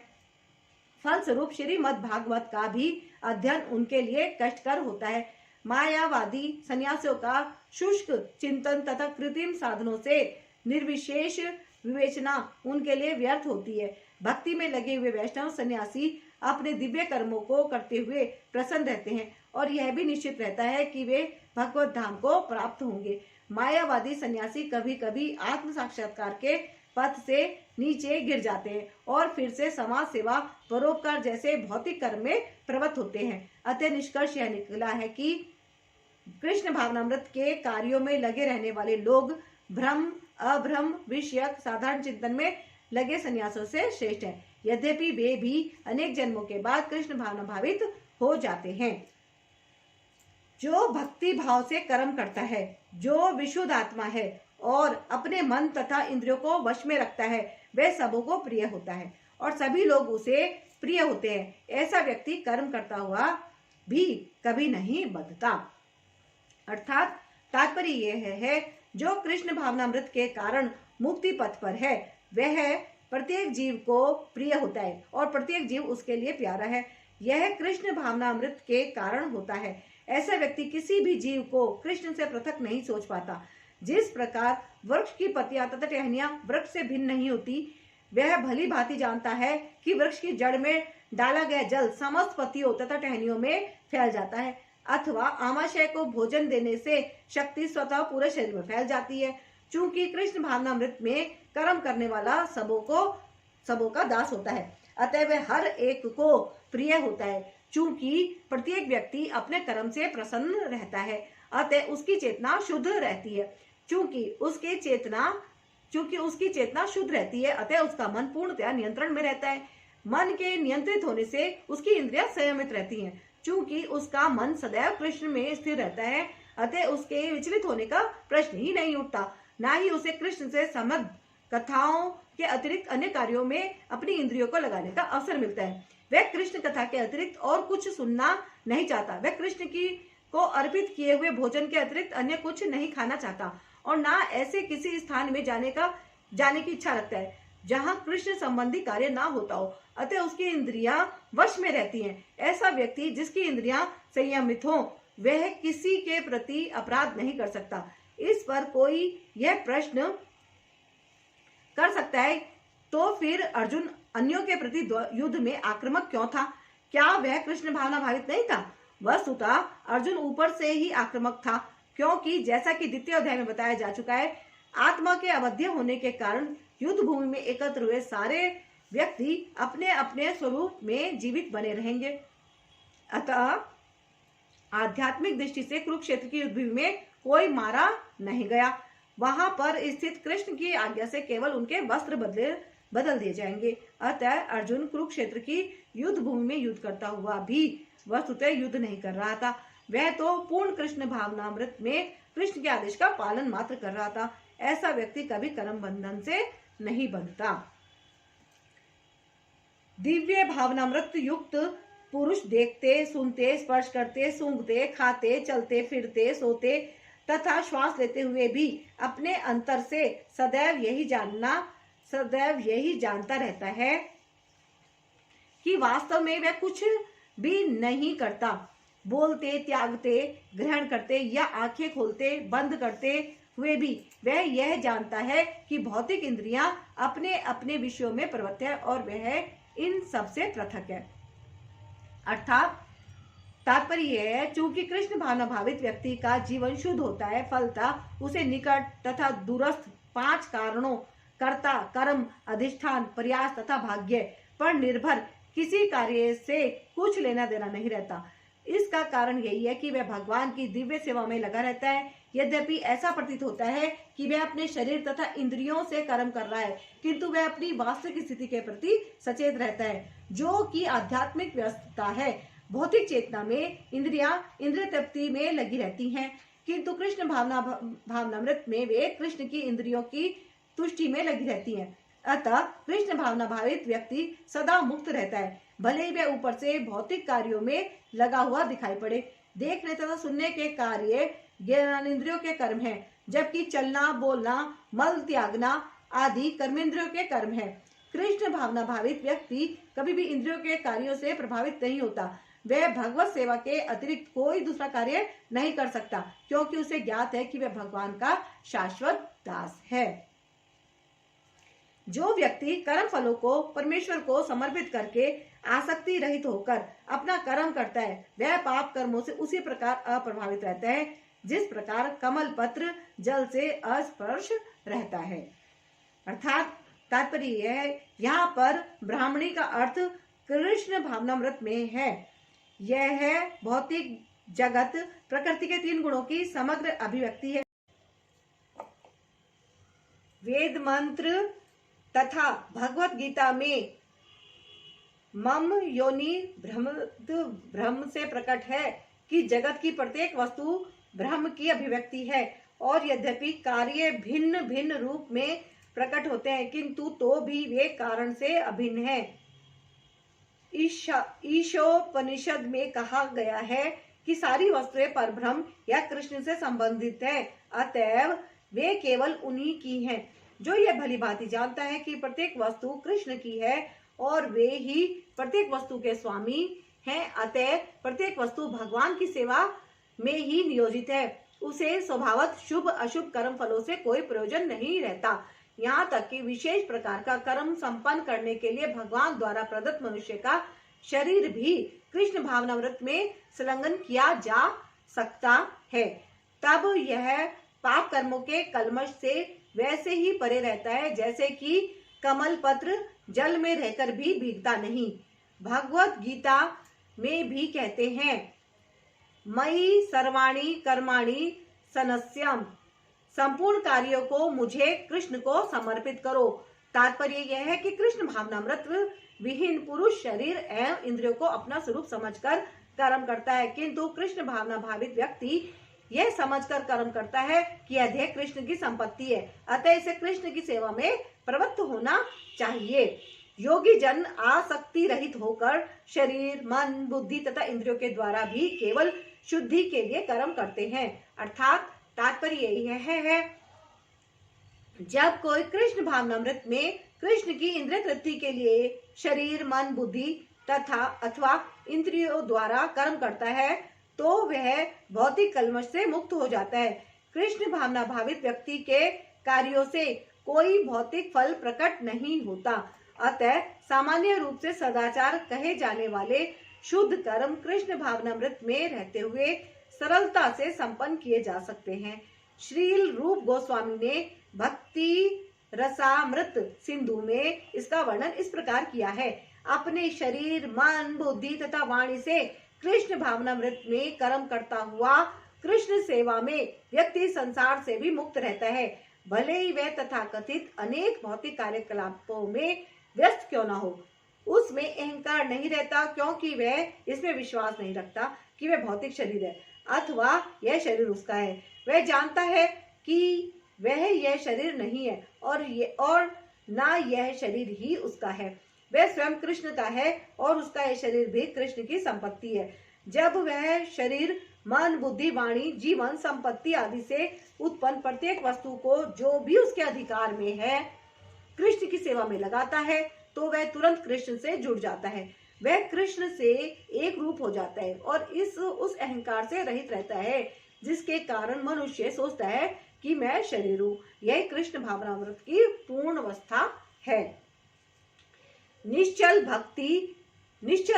फलस्वरूप श्रीमद् भागवत का भी अध्ययन उनके लिए कष्टकर होता है। मायावादी सन्यासियों का शुष्क चिंतन तथा कृत्रिम साधनों से निर्विशेष विवेचना उनके लिए व्यर्थ होती है। भक्ति में लगे हुए वैष्णव सन्यासी अपने दिव्य कर्मों को करते हुए प्रसन्न रहते हैं और यह भी निश्चित रहता है कि वे भगवत धाम को प्राप्त होंगे। मायावादी सन्यासी कभी कभी आत्म साक्षात्कार के पथ से नीचे गिर जाते हैं और फिर से समाज सेवा परोपकार जैसे भौतिक कर्म में प्रवृत्त होते हैं। अतः निष्कर्ष यह निकला है कि कृष्ण भावनामृत के कार्यों में लगे रहने वाले लोग भ्रम अभ्रम विषयक साधारण चिंतन में लगे सन्यासों से श्रेष्ठ हैं, यद्यपि वे भी अनेक जन्मों के बाद कृष्ण भावना भावित हो जाते हैं। जो भक्ति भाव से कर्म करता है, जो विशुद्ध आत्मा है और अपने मन तथा इंद्रियों को वश में रखता है, वह सबों को प्रिय होता है और सभी लोग उसे प्रिय होते हैं। ऐसा व्यक्ति कर्म करता हुआ भी कभी नहीं बंधता। अर्थात तात्पर्य यह है, जो कृष्ण भावनामृत के कारण मुक्ति पथ पर है वह प्रत्येक जीव को प्रिय होता है और प्रत्येक जीव उसके लिए प्यारा है। यह कृष्ण भावनामृत के कारण होता है। ऐसा व्यक्ति किसी भी जीव को कृष्ण से पृथक नहीं सोच पाता। जिस प्रकार वृक्ष की पत्तियां तथा टहनियां वृक्ष से भिन्न नहीं होती, वह भली भांति जानता है कि वृक्ष की जड़ में डाला गया जल समस्त पत्तियों तथा टहनियों में फैल जाता है, अथवा आमाशय को भोजन देने से शक्ति स्वतः पूरे शरीर में फैल जाती है। चूंकि कृष्ण भावनामृत में कर्म करने वाला सबों का दास होता है, अतः वह हर एक को प्रिय होता है। चूंकि प्रत्येक व्यक्ति अपने कर्म से प्रसन्न रहता है, अतः उसकी चेतना शुद्ध रहती है। चूंकि उसकी चेतना शुद्ध रहती है, अतः उसका मन पूर्णतया नियंत्रण में रहता है। मन के नियंत्रित होने से उसकी इंद्रियां संयमित रहती हैं। चूंकि उसका मन सदैव कृष्ण में स्थिर रहता है, अतः उसके विचलित होने का प्रश्न ही नहीं उठता। ना ही उसे कृष्ण से संबद्ध कथाओं के अतिरिक्त अन्य कार्यों में अपनी इंद्रियों को लगाने का अवसर मिलता है। वह कृष्ण कथा के अतिरिक्त और कुछ सुनना नहीं चाहता। वह कृष्ण को अर्पित किए हुए भोजन के अतिरिक्त अन्य कुछ नहीं खाना चाहता और ना ऐसे किसी स्थान में जाने की इच्छा रखता है जहां कृष्ण संबंधी कार्य ना होता हो, अतः उसकी इंद्रियां वश में रहती हैं। ऐसा व्यक्ति जिसकी इंद्रियां संयमित हो, वह किसी के प्रति अपराध नहीं कर सकता। इस पर कोई यह प्रश्न कर सकता है, तो फिर अर्जुन अन्यों के प्रति युद्ध में आक्रामक क्यों था? क्या वह कृष्ण भावना भावित नहीं था? वस्तुतः अर्जुन ऊपर से ही आक्रामक था, क्योंकि जैसा कि द्वितीय अध्याय में बताया जा चुका है, आत्मा के अवध्य होने के कारण युद्ध भूमि में एकत्र हुए सारे व्यक्ति अपने अपने स्वरूप में जीवित बने रहेंगे। अतः आध्यात्मिक दृष्टि से कुरुक्षेत्र की युद्ध भूमि में कोई मारा नहीं गया। वहां पर स्थित कृष्ण की आज्ञा से केवल उनके वस्त्र बदल दिए जाएंगे। अतः अर्जुन कुरुक्षेत्र की युद्ध भूमि में युद्ध करता हुआ भी वस्तुतः युद्ध नहीं कर रहा था। वह तो पूर्ण कृष्ण भावनामृत में कृष्ण के आदेश का पालन मात्र कर रहा था। ऐसा व्यक्ति कभी कर्म बंधन से नहीं बनता। दिव्य भावनामृत युक्त पुरुष देखते, सुनते, स्पर्श करते, सूंघते, खाते, चलते, फिरते, सोते तथा श्वास लेते हुए भी अपने अंतर से सदैव यही जानता रहता है कि वास्तव में वह कुछ भी नहीं करता। बोलते, त्यागते, ग्रहण करते या आंखें खोलते, बंद करते हुए भी वह यह जानता है कि भौतिक इंद्रियां अपने अपने विषयों में प्रवृत्त है और वह इन सब से पृथक है। अर्थात तात्पर्य यह है, चूंकि कृष्ण भावना भावित व्यक्ति का जीवन शुद्ध होता है, फलतः उसे निकट तथा दूरस्थ 5 कारणों कर्ता, कर्म, अधिष्ठान, प्रयास तथा भाग्य पर निर्भर किसी कार्य से कुछ लेना देना नहीं रहता। इसका कारण यही है कि वह भगवान की दिव्य सेवा में लगा रहता है। यद्यपि ऐसा प्रतीत होता है कि वह अपने शरीर तथा इंद्रियों से कर्म कर रहा है, किंतु वह अपनी वास्तविक स्थिति के प्रति सचेत रहता है, जो कि आध्यात्मिक व्यस्तता है। भौतिक चेतना में इंद्रियां इंद्रिय तृप्ति में लगी रहती हैं, किंतु कृष्ण भावनामृत में वे कृष्ण की इंद्रियों की तुष्टि में लगी रहती हैं। अतः कृष्ण भावना भावित व्यक्ति सदा मुक्त रहता है, भले ही वह ऊपर से भौतिक कार्यों में लगा हुआ दिखाई पड़े। देखने तथा सुनने के कार्य ज्ञानेंद्रियों के कर्म हैं, जबकि चलना, बोलना, मल त्यागना आदि कर्मेंद्रियों के कर्म हैं। कृष्ण भावना भावित व्यक्ति कभी भी इंद्रियों के कार्यों से प्रभावित नहीं होता। वह भगवत सेवा के अतिरिक्त कोई दूसरा कार्य नहीं कर सकता, क्योंकि उसे ज्ञात है कि वह भगवान का शाश्वत दास है। जो व्यक्ति कर्म फलों को परमेश्वर को समर्पित करके आसक्ति रहित होकर अपना कर्म करता है, वह पाप कर्मों से उसी प्रकार अप्रभावित रहता है जिस प्रकार कमल पत्र जल से अस्पर्श रहता है। अर्थात तात्पर्य यह है, यहाँ पर ब्राह्मणी का अर्थ कृष्ण भावनामृत में है। यह है भौतिक जगत प्रकृति के 3 गुणों की समग्र अभिव्यक्ति है। वेद मंत्र तथा भगवत गीता में मम योनि ब्रह्म से प्रकट है कि जगत की प्रत्येक वस्तु ब्रह्म की अभिव्यक्ति है, और यद्यपि कार्य भिन्न भिन्न रूप में प्रकट होते हैं, किंतु तो भी वे कारण से अभिन्न है। ईशोपनिषद में कहा गया है कि सारी वस्तुएं परब्रह्म या कृष्ण से संबंधित है, अतएव वे केवल उन्हीं की हैं। जो यह भली भांति जानता है कि प्रत्येक वस्तु कृष्ण की है और वे ही प्रत्येक वस्तु के स्वामी हैं, अतः प्रत्येक वस्तु भगवान की सेवा में ही नियोजित है, उसे स्वभावत शुभ अशुभ कर्म फलों से कोई प्रयोजन नहीं रहता। यहाँ तक कि विशेष प्रकार का कर्म संपन्न करने के लिए भगवान द्वारा प्रदत्त मनुष्य का शरीर भी कृष्ण भावनामृत में संलग्न किया जा सकता है। तब यह पाप कर्मों के कलमश से वैसे ही परे रहता है जैसे कि कमल पत्र जल में रहकर भी भीगता नहीं। भगवत गीता में भी कहते हैं, मयि सर्वाणि कर्माणि सनस्यम, संपूर्ण कार्यों को मुझे कृष्ण को समर्पित करो। तात्पर्य यह है कि कृष्ण भावनामृत विहीन पुरुष शरीर एवं इंद्रियों को अपना स्वरूप समझकर कर्म करता है, किंतु कृष्ण भावना भावित व्यक्ति यह समझकर कर्म करता है कि यह देह कृष्ण की संपत्ति है, अतः इसे कृष्ण की सेवा में प्रवृत्त होना चाहिए। योगी जन आसक्ति रहित होकर शरीर, मन, बुद्धि तथा इंद्रियों के द्वारा भी केवल शुद्धि के लिए कर्म करते हैं। अर्थात तात्पर्य यह है, जब कोई कृष्ण भावनामृत में कृष्ण की इंद्रिय तृप्ति के लिए शरीर, मन, बुद्धि तथा अथवा इंद्रियों द्वारा कर्म करता है तो वह भौतिक कलमश से मुक्त हो जाता है। कृष्ण भावना भावित व्यक्ति के कार्यों से कोई भौतिक फल प्रकट नहीं होता, अतः सामान्य रूप से सदाचार कहे जाने वाले शुद्ध कर्म कृष्ण भावनामृत में रहते हुए सरलता से संपन्न किए जा सकते हैं। श्रील रूप गोस्वामी ने भक्ति रसामृत सिंधु में इसका वर्णन इस प्रकार किया है, अपने शरीर, मन, बुद्धि तथा वाणी से कृष्ण भावनामृत में कर्म करता हुआ कृष्ण सेवा में व्यक्ति संसार से भी मुक्त रहता है, भले ही वह तथाकथित अनेक भौतिक कार्यकलापों में व्यस्त क्यों न हो। उसमें अहंकार नहीं रहता, क्योंकि वह इसमें विश्वास नहीं रखता कि वह भौतिक शरीर है अथवा यह शरीर उसका है। वह जानता है कि वह यह शरीर नहीं है और ना यह शरीर ही उसका है। वह स्वयं कृष्ण का है और उसका यह शरीर भी कृष्ण की संपत्ति है। जब वह शरीर, मन, बुद्धि, वाणी, जीवन, संपत्ति आदि से उत्पन्न प्रत्येक वस्तु को जो भी उसके अधिकार में है कृष्ण की सेवा में लगाता है तो वह तुरंत कृष्ण से जुड़ जाता है, वह कृष्ण से एक रूप हो जाता है और उस अहंकार से रहित रहता है जिसके कारण मनुष्य सोचता है कि मैं शरीर हूँ। यह कृष्ण भावनामृत की पूर्ण अवस्था है। निश्चल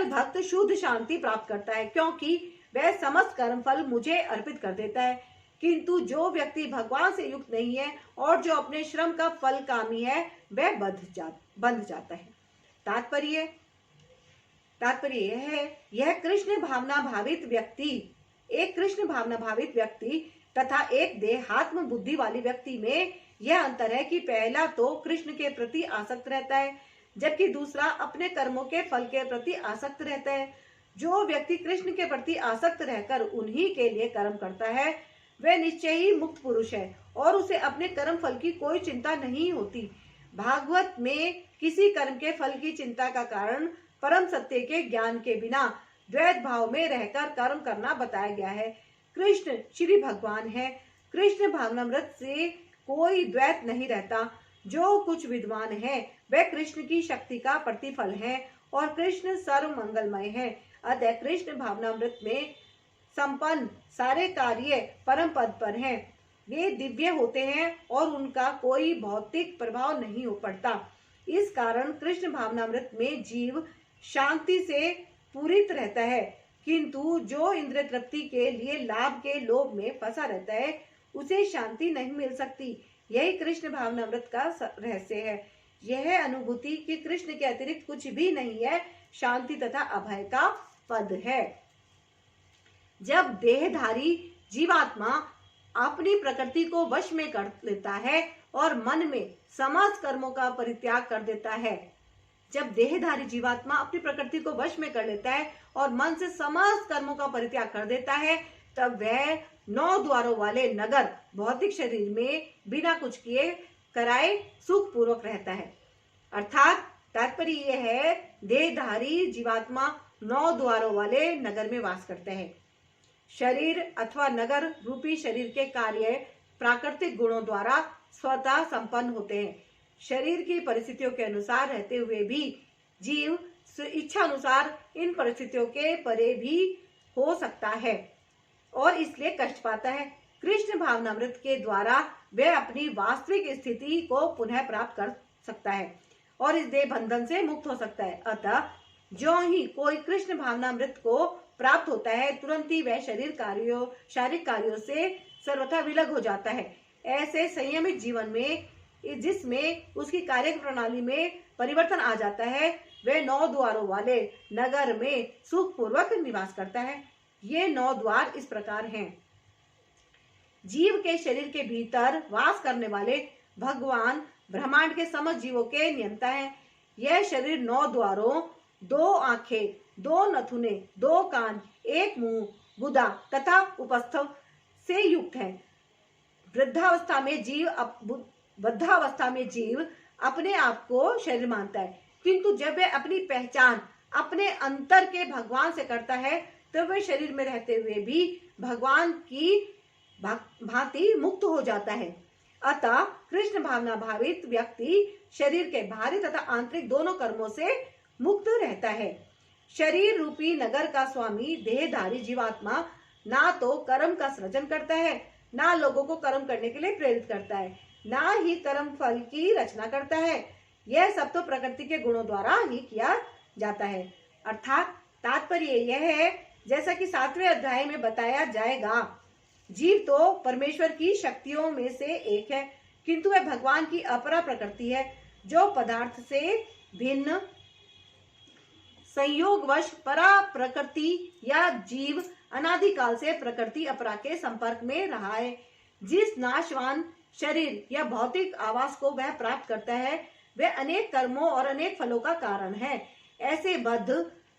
भक्त शुद्ध शांति प्राप्त करता है, क्योंकि वह समस्त कर्म फल मुझे अर्पित कर देता है। किंतु जो व्यक्ति भगवान से युक्त नहीं है और जो अपने श्रम का फल कामी है वह बंध जाता है। तात्पर्य यह है, यह कृष्ण भावना भावित व्यक्ति तथा एक देहात्म बुद्धि वाली व्यक्ति में यह अंतर है कि पहला तो कृष्ण के प्रति आसक्त रहता है, जबकि दूसरा अपने कर्मों के फल के प्रति आसक्त रहता है। जो व्यक्ति कृष्ण के प्रति आसक्त रहकर उन्हीं के लिए कर्म करता है वह निश्चय ही मुक्त पुरुष है और उसे अपने कर्म फल की कोई चिंता नहीं होती। भागवत में किसी कर्म के फल की चिंता का कारण परम सत्य के ज्ञान के बिना द्वैत भाव में रहकर कर्म करना बताया गया है। कृष्ण श्री भगवान है। कृष्ण भावनामृत से कोई द्वैत नहीं रहता। जो कुछ विद्वान है वह कृष्ण की शक्ति का प्रतिफल है और कृष्ण सर्व मंगलमय है। अतः कृष्ण भावनामृत में संपन्न सारे कार्य परम पद पर हैं। वे दिव्य होते हैं और उनका कोई भौतिक प्रभाव नहीं हो पड़ता। इस कारण कृष्ण भावनामृत में जीव शांति से पूरित रहता है, किंतु जो इंद्रिय तृप्ति के लिए लाभ के लोभ में फंसा रहता है उसे शांति नहीं मिल सकती। यही कृष्ण भावनामृत का रहस्य है। यह अनुभूति कि कृष्ण के अतिरिक्त कुछ भी नहीं है शांति तथा अभय का पद है। जब देहधारी जीवात्मा अपनी प्रकृति को वश में कर लेता है और मन में समस्त कर्मों का परित्याग कर देता है, जब देहधारी जीवात्मा अपनी प्रकृति को वश में कर लेता है और मन से समस्त कर्मों का परित्याग कर देता है, तब वह 9 द्वारों वाले नगर भौतिक शरीर में बिना कुछ किए कराए सुख पूर्वक रहता है। अर्थात तात्पर्य यह है, देहधारी जीवात्मा 9 द्वारों वाले नगर में वास करते हैं। शरीर अथवा नगर रूपी शरीर के कार्य प्राकृतिक गुणों द्वारा स्वतः संपन्न होते हैं। शरीर की परिस्थितियों के अनुसार रहते हुए भी जीव इच्छा अनुसार इन परिस्थितियों के परे भी हो सकता है और इसलिए कष्ट पाता है। कृष्ण भावनामृत के द्वारा वह अपनी वास्तविक स्थिति को पुनः प्राप्त कर सकता है और इस देह बंधन से मुक्त हो सकता है। अतः जो ही कोई कृष्ण भावनामृत को प्राप्त होता है, तुरंत ही वह शारीरिक कार्यों से सर्वथा विलग हो जाता है। ऐसे संयमित जीवन में, जिसमें उसकी कार्य प्रणाली में परिवर्तन आ जाता है, वह 9 द्वारों वाले नगर में सुखपूर्वक निवास करता है। ये 9 द्वार इस प्रकार हैं। जीव के शरीर के भीतर वास करने वाले भगवान ब्रह्मांड के समस्त जीवों के नियंता है। यह शरीर 9 द्वारों, 2 आंखें, 2 नथुने, 2 कान, 1 मुंह, गुदा तथा उपस्थ से युक्त है। वृद्धावस्था में जीव अपने आप को शरीर मानता है, किंतु जब वह अपनी पहचान अपने अंतर के भगवान से करता है, तो वह शरीर में रहते हुए भी भगवान की भांति मुक्त हो जाता है। अतः कृष्ण भावना भावित व्यक्ति शरीर के बाहरी तथा आंतरिक दोनों कर्मों से मुक्त रहता है। शरीर रूपी नगर का स्वामी देहधारी जीवात्मा ना तो कर्म का सृजन करता है, ना लोगों को कर्म करने के लिए प्रेरित करता है, ना ही कर्म फल की रचना करता है। यह सब तो प्रकृति के गुणों द्वारा ही किया जाता है। अर्थात तात्पर्य यह है, जैसा कि 7वें अध्याय में बताया जाएगा, जीव तो परमेश्वर की शक्तियों में से एक है, किंतु वह भगवान की अपरा प्रकृति है, जो पदार्थ से भिन्न संयोगवश परा प्रकृति या जीव अनादिकाल से प्रकृति अपरा के संपर्क में रहा है। जिस नाशवान शरीर या भौतिक आवास को वह प्राप्त करता है, वह अनेक कर्मों और अनेक फलों का कारण है। ऐसे बद्ध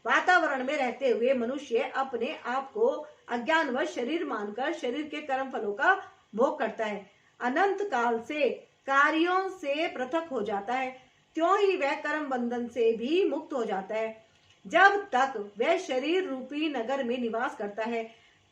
वातावरण में रहते हुए मनुष्य अपने आप को अज्ञानवश शरीर मानकर शरीर के कर्म फलों का भोग करता है। अनंत काल से कार्यों से पृथक हो जाता है, त्यों ही वह कर्म बंधन से भी मुक्त हो जाता है। जब तक वह शरीर रूपी नगर में निवास करता है,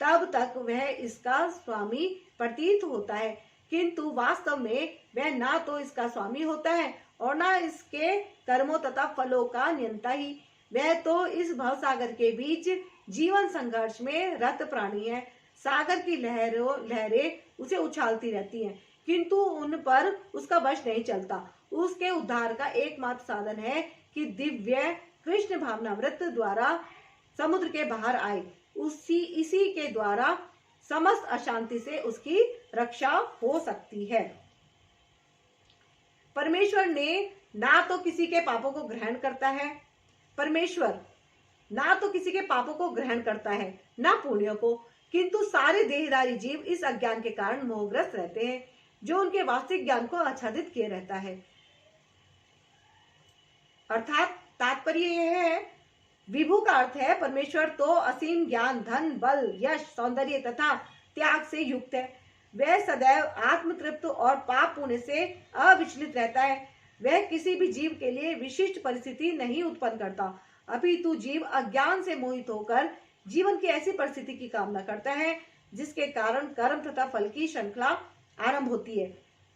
तब तक वह इसका स्वामी प्रतीत होता है, किंतु वास्तव में वह ना तो इसका स्वामी होता है और ना इसके कर्मों तथा फलों का नियंता ही। वह तो इस भवसागर के बीच जीवन संघर्ष में रत प्राणी है। सागर की लहरें उसे उछालती रहती हैं, किंतु उन पर उसका वश नहीं चलता। उसके उद्धार का एकमात्र साधन है कि दिव्य कृष्ण भावनामृत द्वारा समुद्र के बाहर आए। इसी के द्वारा समस्त अशांति से उसकी रक्षा हो सकती है। परमेश्वर ने ना तो किसी के पापों को ग्रहण करता है, परमेश्वर ना तो किसी के पापों को ग्रहण करता है, ना पुण्यों को, किंतु सारे देहधारी जीव इस अज्ञान के कारण मोहग्रस्त रहते हैं, जो उनके वास्तविक ज्ञान को आच्छादित किए रहता है। अर्थात तात्पर्य यह है, विभु का अर्थ है परमेश्वर तो असीम ज्ञान, धन, बल, यश, सौंदर्य तथा त्याग से युक्त है। वह सदैव आत्मतृप्त और पाप पुण्य से अविचलित रहता है। वह किसी भी जीव के लिए विशिष्ट परिस्थिति नहीं उत्पन्न करता, अपितु जीव अज्ञान से मोहित होकर जीवन की ऐसी परिस्थिति की कामना करता है जिसके कारण कर्म तथा फल की श्रृंखला आरंभ होती है।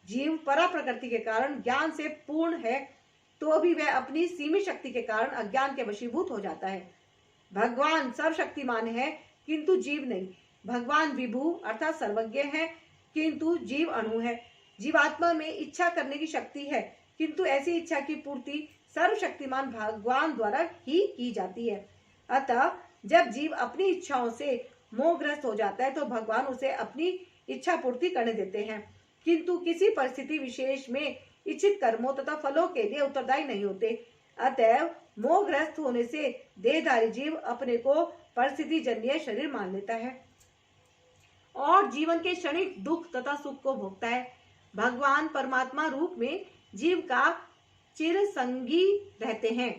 जीव परा प्रकृति के कारण ज्ञान से पूर्ण है, तो भी वह अपनी सीमित शक्ति के कारण अज्ञान के वशीभूत हो जाता है। भगवान सर्वशक्तिमान है, किंतु जीव नहीं। भगवान विभु अर्थात सर्वज्ञ है, किंतु जीव अणु है। जीवात्मा में इच्छा करने की शक्ति है, किंतु ऐसी इच्छा की पूर्ति सर्वशक्तिमान भगवान द्वारा ही की जाती है। अतः जब जीव अपनी इच्छाओं से मोहग्रस्त हो जाता है, तो भगवान उसे अपनी इच्छा पूर्ति करने देते हैं, किंतु किसी परिस्थिति विशेष में इच्छित कर्मों तथा फलों के लिए उत्तरदायी नहीं होते। अतएव मोहग्रस्त होने से देहधारी जीव अपने को परिस्थिति जन्य शरीर मान लेता है और जीवन के क्षणिक दुख तथा सुख को भोगता है। भगवान परमात्मा रूप में जीव का चिर संगी रहते हैं।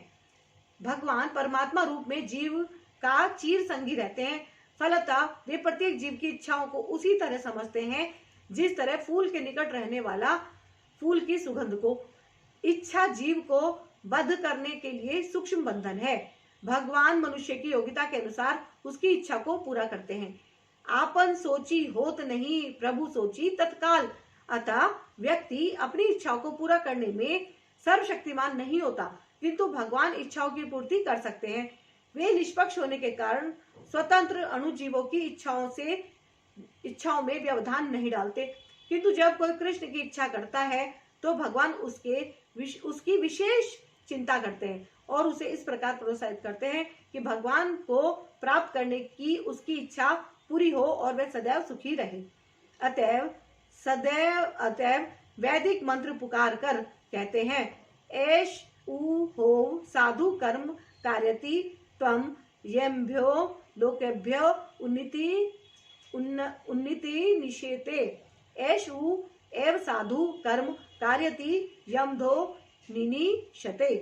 भगवान परमात्मा रूप में जीव का चिर संगी रहते हैं। फलतः वे प्रत्येक जीव की इच्छाओं को उसी तरह समझते हैं जिस तरह फूल के निकट रहने वाला फूल की सुगंध को। इच्छा जीव को बद्ध करने के लिए सूक्ष्म बंधन है। भगवान मनुष्य की योग्यता के अनुसार उसकी इच्छा को पूरा करते हैं। आपन सोची होत नहीं, प्रभु सोची तत्काल। अतः व्यक्ति अपनी इच्छाओं को पूरा करने में सर्वशक्तिमान नहीं होता, किंतु भगवान इच्छाओं की पूर्ति कर सकते हैं। वे निष्पक्ष होने के कारण स्वतंत्र अणुजीवों की इच्छाओं में व्यवधान नहीं डालते, किंतु जब कोई कृष्ण की इच्छा करता है तो भगवान उसकी विशेष चिंता करते हैं और उसे इस प्रकार प्रोत्साहित करते हैं कि भगवान को प्राप्त करने की उसकी इच्छा पूरी हो और वह सदैव सुखी रहे। अतएव वैदिक मंत्र पुकार कर कहते हैं, एष उ हो साधु कर्म कार्यति त्वं यम्भ्यो लोकेभ्यो उन्नति निषेते। एष उ एव साधु कर्म कार्यति यमधो निनिशते।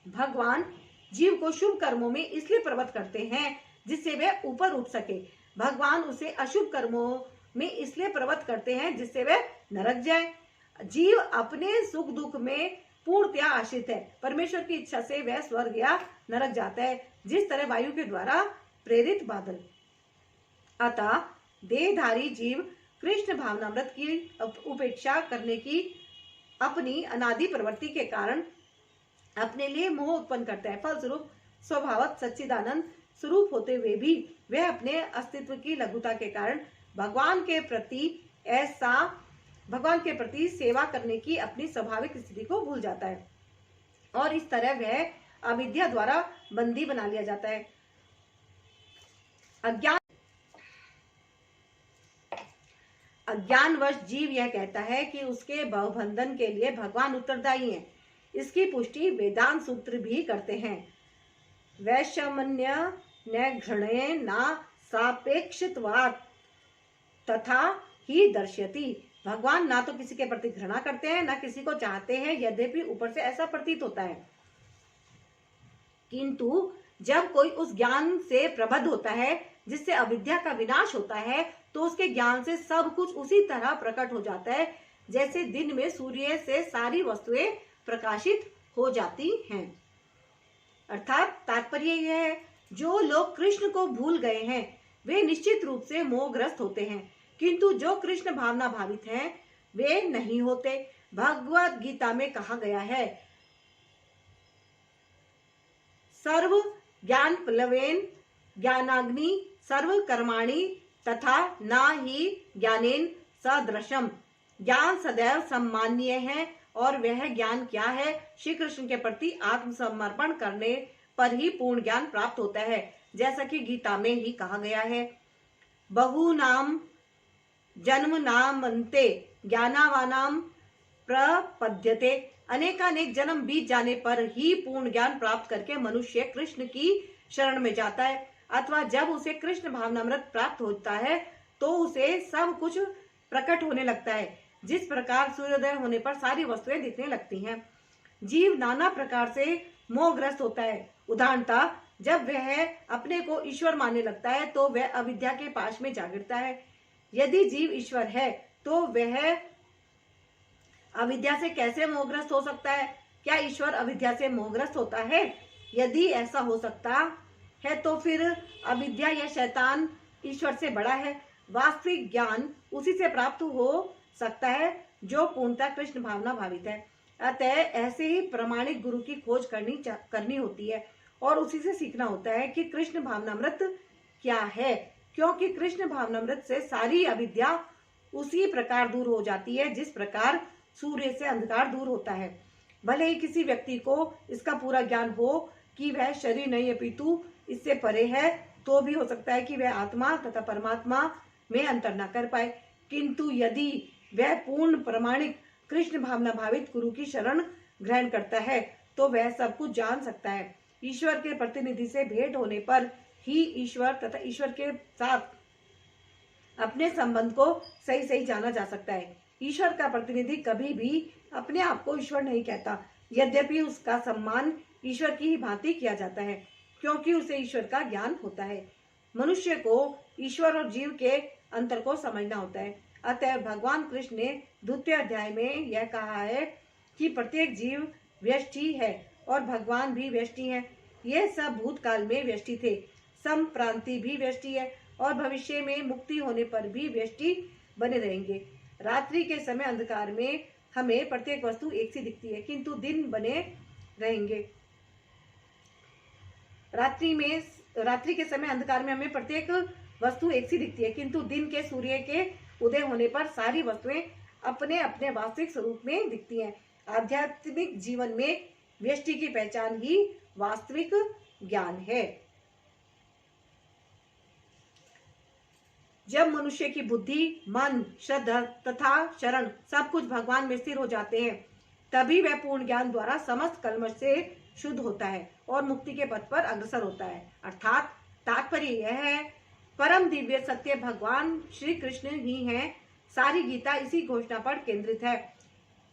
भगवान जीव को शुभ कर्मों में इसलिए प्रवृत्त करते हैं जिससे वह ऊपर उठ सके। भगवान उसे अशुभ कर्मों में इसलिए प्रवृत्त करते हैं जिससे वह नरक जाए। जीव अपने सुख दुख में पूर्णतया आश्रित है। परमेश्वर की इच्छा से वह स्वर्ग या नरक जाता है, जिस तरह वायु के द्वारा प्रेरित बादल। अतः देहधारी जीव कृष्ण भावनामृत की उपेक्षा करने की अपनी अनादि प्रवृत्ति के कारण अपने लिए मोह उत्पन्न करता है। फलस्वरूप स्वभावत सच्चिदानंद स्वरूप होते हुए भी वह अपने अस्तित्व की लघुता के कारण भगवान के प्रति सेवा करने की अपनी स्वाभाविक स्थिति को भूल जाता है और इस तरह वह अविद्या द्वारा बंदी बना लिया जाता है। अज्ञानवश जीव यह कहता है कि उसके भवबंधन के लिए भगवान उत्तरदायी हैं। इसकी पुष्टि वेदांत सूत्र भी करते हैं। वैषम्य न घृणे न सापेक्षत्वात् तथा ही दर्शयति। भगवान ना तो किसी के प्रति घृणा करते हैं ना किसी को चाहते हैं, यद्यपि ऊपर से ऐसा प्रतीत होता है, किंतु जब कोई उस ज्ञान से प्रबद्ध होता है जिससे अविद्या का विनाश होता है तो उसके ज्ञान से सब कुछ उसी तरह प्रकट हो जाता है जैसे दिन में सूर्य से सारी वस्तुएं प्रकाशित हो जाती हैं। अर्थात तात्पर्य यह है, जो लोग कृष्ण को भूल गए हैं वे निश्चित रूप से मोहग्रस्त होते हैं, किंतु जो कृष्ण भावना भावित हैं वे नहीं होते। भगवत गीता में कहा गया है, सर्व ज्ञान प्लवेन ज्ञानाग्नि सर्व कर्माणि तथा ना ही ज्ञानेन सदृशम। ज्ञान सदैव सम्माननीय है और वह ज्ञान क्या है? श्री कृष्ण के प्रति आत्मसमर्पण करने पर ही पूर्ण ज्ञान प्राप्त होता है, जैसा कि गीता में ही कहा गया है, बहुनाम जन्म नामन्ते ज्ञानावानाम प्रपद्यते। अनेकानेक जन्म बीत जाने पर ही पूर्ण ज्ञान प्राप्त करके मनुष्य कृष्ण की शरण में जाता है, अथवा जब उसे कृष्ण भावनामृत प्राप्त होता है तो उसे सब कुछ प्रकट होने लगता है। जिस प्रकार सूर्योदय होने पर सारी वस्तुएं दिखने लगती हैं। जीव नाना प्रकार से मोहग्रस्त होता है। उदाहरणतः जब वह अपने को ईश्वर मानने लगता है तो वह अविद्या के पाश में जा गिरता है। यदि जीव ईश्वर है तो वह अविद्या से कैसे मोहग्रस्त हो सकता है? क्या ईश्वर अविद्या से मोहग्रस्त होता है? यदि ऐसा हो सकता है तो फिर अविद्या या शैतान ईश्वर से बड़ा है। वास्तविक ज्ञान उसी से प्राप्त हो सकता है जो पूर्णतः कृष्ण भावना भावित है। अतः ऐसे ही प्रामाणिक गुरु की खोज करनी होती है और उसी से सीखना होता है कि कृष्ण भावनामृत क्या है, क्योंकि कृष्ण भावनामृत से सारी अविद्या उसी प्रकार दूर हो जाती है जिस प्रकार सूर्य से अंधकार दूर होता है। भले ही किसी व्यक्ति को इसका पूरा ज्ञान हो कि वह शरीर नहीं अपितु इससे परे है, तो भी हो सकता है कि वह आत्मा तथा परमात्मा में अंतर न कर पाए, किंतु यदि वह पूर्ण प्रामाणिक कृष्ण भावना भावित गुरु की शरण ग्रहण करता है तो वह सब कुछ जान सकता है। ईश्वर के प्रतिनिधि से भेंट होने पर ही ईश्वर तथा ईश्वर के साथ अपने संबंध को सही सही जाना जा सकता है। ईश्वर का प्रतिनिधि कभी भी अपने आप को ईश्वर नहीं कहता, यद्यपि उसका सम्मान ईश्वर की ही भांति किया जाता है, क्योंकि उसे ईश्वर का ज्ञान होता है। मनुष्य को ईश्वर और जीव के अंतर को समझना होता है। अतः भगवान कृष्ण ने द्वितीय अध्याय में यह कहा है कि प्रत्येक जीव व्यष्टि है और भगवान भी व्यष्टि है। यह सब भूतकाल में व्यष्टि थे, संप्रांति भी व्यष्टि है और भविष्य में मुक्ति होने पर भी व्यष्टि बने रहेंगे। रात्रि के समय अंधकार में हमें प्रत्येक वस्तु एक सी दिखती है, किंतु दिन बने रहेंगे। रात्रि के समय अंधकार में हमें प्रत्येक वस्तु एक सी दिखती है, किंतु दिन के सूर्य के उदय होने पर सारी वस्तुएं अपने अपने वास्तविक स्वरूप में दिखती हैं। आध्यात्मिक जीवन में व्यष्टि की पहचान ही वास्तविक ज्ञान है। जब मनुष्य की बुद्धि, मन, श्रद्धा तथा शरण सब कुछ भगवान में स्थिर हो जाते हैं, तभी वह पूर्ण ज्ञान द्वारा समस्त कल्मश से शुद्ध होता है और मुक्ति के पथ पर अग्रसर होता है। अर्थात तात्पर्य यह है, परम दिव्य सत्य भगवान श्री कृष्ण ही हैं। सारी गीता इसी घोषणा पर केंद्रित है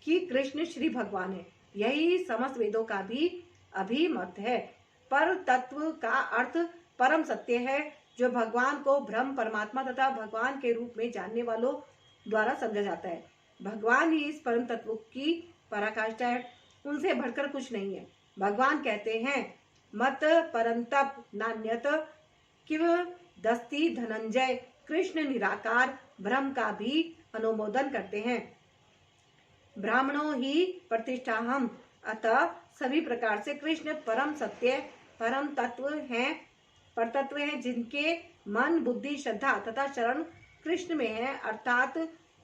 कि कृष्ण श्री भगवान है। यही समस्त वेदों का भी अभिमत है। पर तत्व का अर्थ परम सत्य है, जो भगवान को ब्रह्म, परमात्मा तथा भगवान के रूप में जानने वालों द्वारा समझा जाता है। भगवान ही इस परम तत्व की पराकाष्ठा है, उनसे बढ़कर कुछ नहीं है। भगवान कहते हैं, मत परंतप नान्यत किव दस्ति धनंजय। कृष्ण निराकार ब्रह्म का भी अनुमोदन करते हैं। ब्राह्मणों ही प्रतिष्ठा हम, अतः सभी प्रकार से कृष्ण परम सत्य, परम तत्व हैं, परतत्व हैं, जिनके मन, बुद्धि, श्रद्धा तथा शरण कृष्ण में है। अर्थात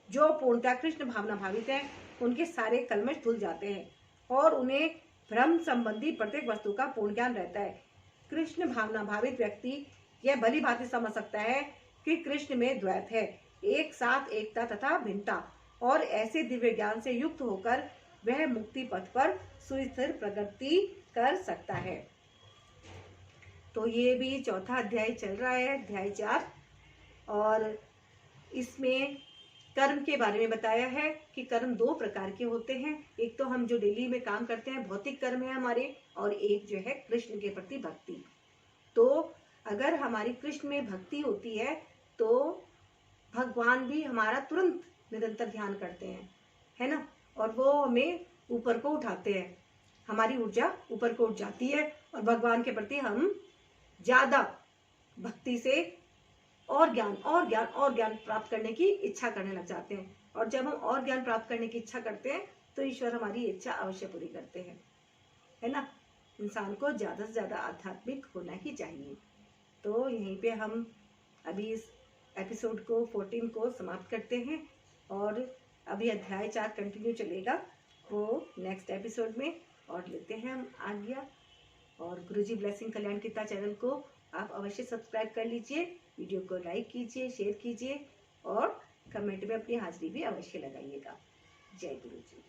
जो पूर्णतः कृष्ण भावना भावित है, उनके सारे कल्मश धुल जाते हैं और उन्हें ब्रह्म संबंधी प्रत्येक वस्तु का पूर्ण ज्ञान रहता है। कृष्ण भावना भावित व्यक्ति यह भली भांति समझ सकता है कि कृष्ण में द्वैत है, एक साथ एकता तथा भिन्नता, और ऐसे दिव्य ज्ञान से युक्त होकर वह मुक्ति पथ पर सुस्थिर प्रगति कर सकता है। तो ये भी चौथा अध्याय चल रहा है, अध्याय 4, और इसमें कर्म के बारे में बताया है कि कर्म 2 प्रकार के होते हैं। एक तो हम जो डेली में काम करते हैं, भौतिक कर्म है हमारे, और एक जो है कृष्ण के प्रति भक्ति। तो अगर हमारी कृष्ण में भक्ति होती है तो भगवान भी हमारा तुरंत निरंतर ध्यान करते हैं, है ना, और वो हमें ऊपर को उठाते हैं, हमारी ऊर्जा ऊपर को उठ जाती है और भगवान के प्रति हम ज्यादा भक्ति से और ज्ञान और ज्ञान और ज्ञान प्राप्त करने की इच्छा करने लग जाते हैं। और जब हम और ज्ञान प्राप्त करने की इच्छा करते हैं तो ईश्वर हमारी इच्छा अवश्य पूरी करते हैं, है ना। इंसान को ज्यादा से ज्यादा आध्यात्मिक होना ही चाहिए। तो यहीं पे हम अभी इस एपिसोड को 14 को समाप्त करते हैं, और अभी अध्याय 4 कंटिन्यू चलेगा, वो नेक्स्ट एपिसोड में, और लेते हैं हम आज्ञा। और गुरुजी ब्लेसिंग कल्याण गीता चैनल को आप अवश्य सब्सक्राइब कर लीजिए, वीडियो को लाइक कीजिए, शेयर कीजिए, और कमेंट में अपनी हाजिरी भी अवश्य लगाइएगा। जय गुरुजी।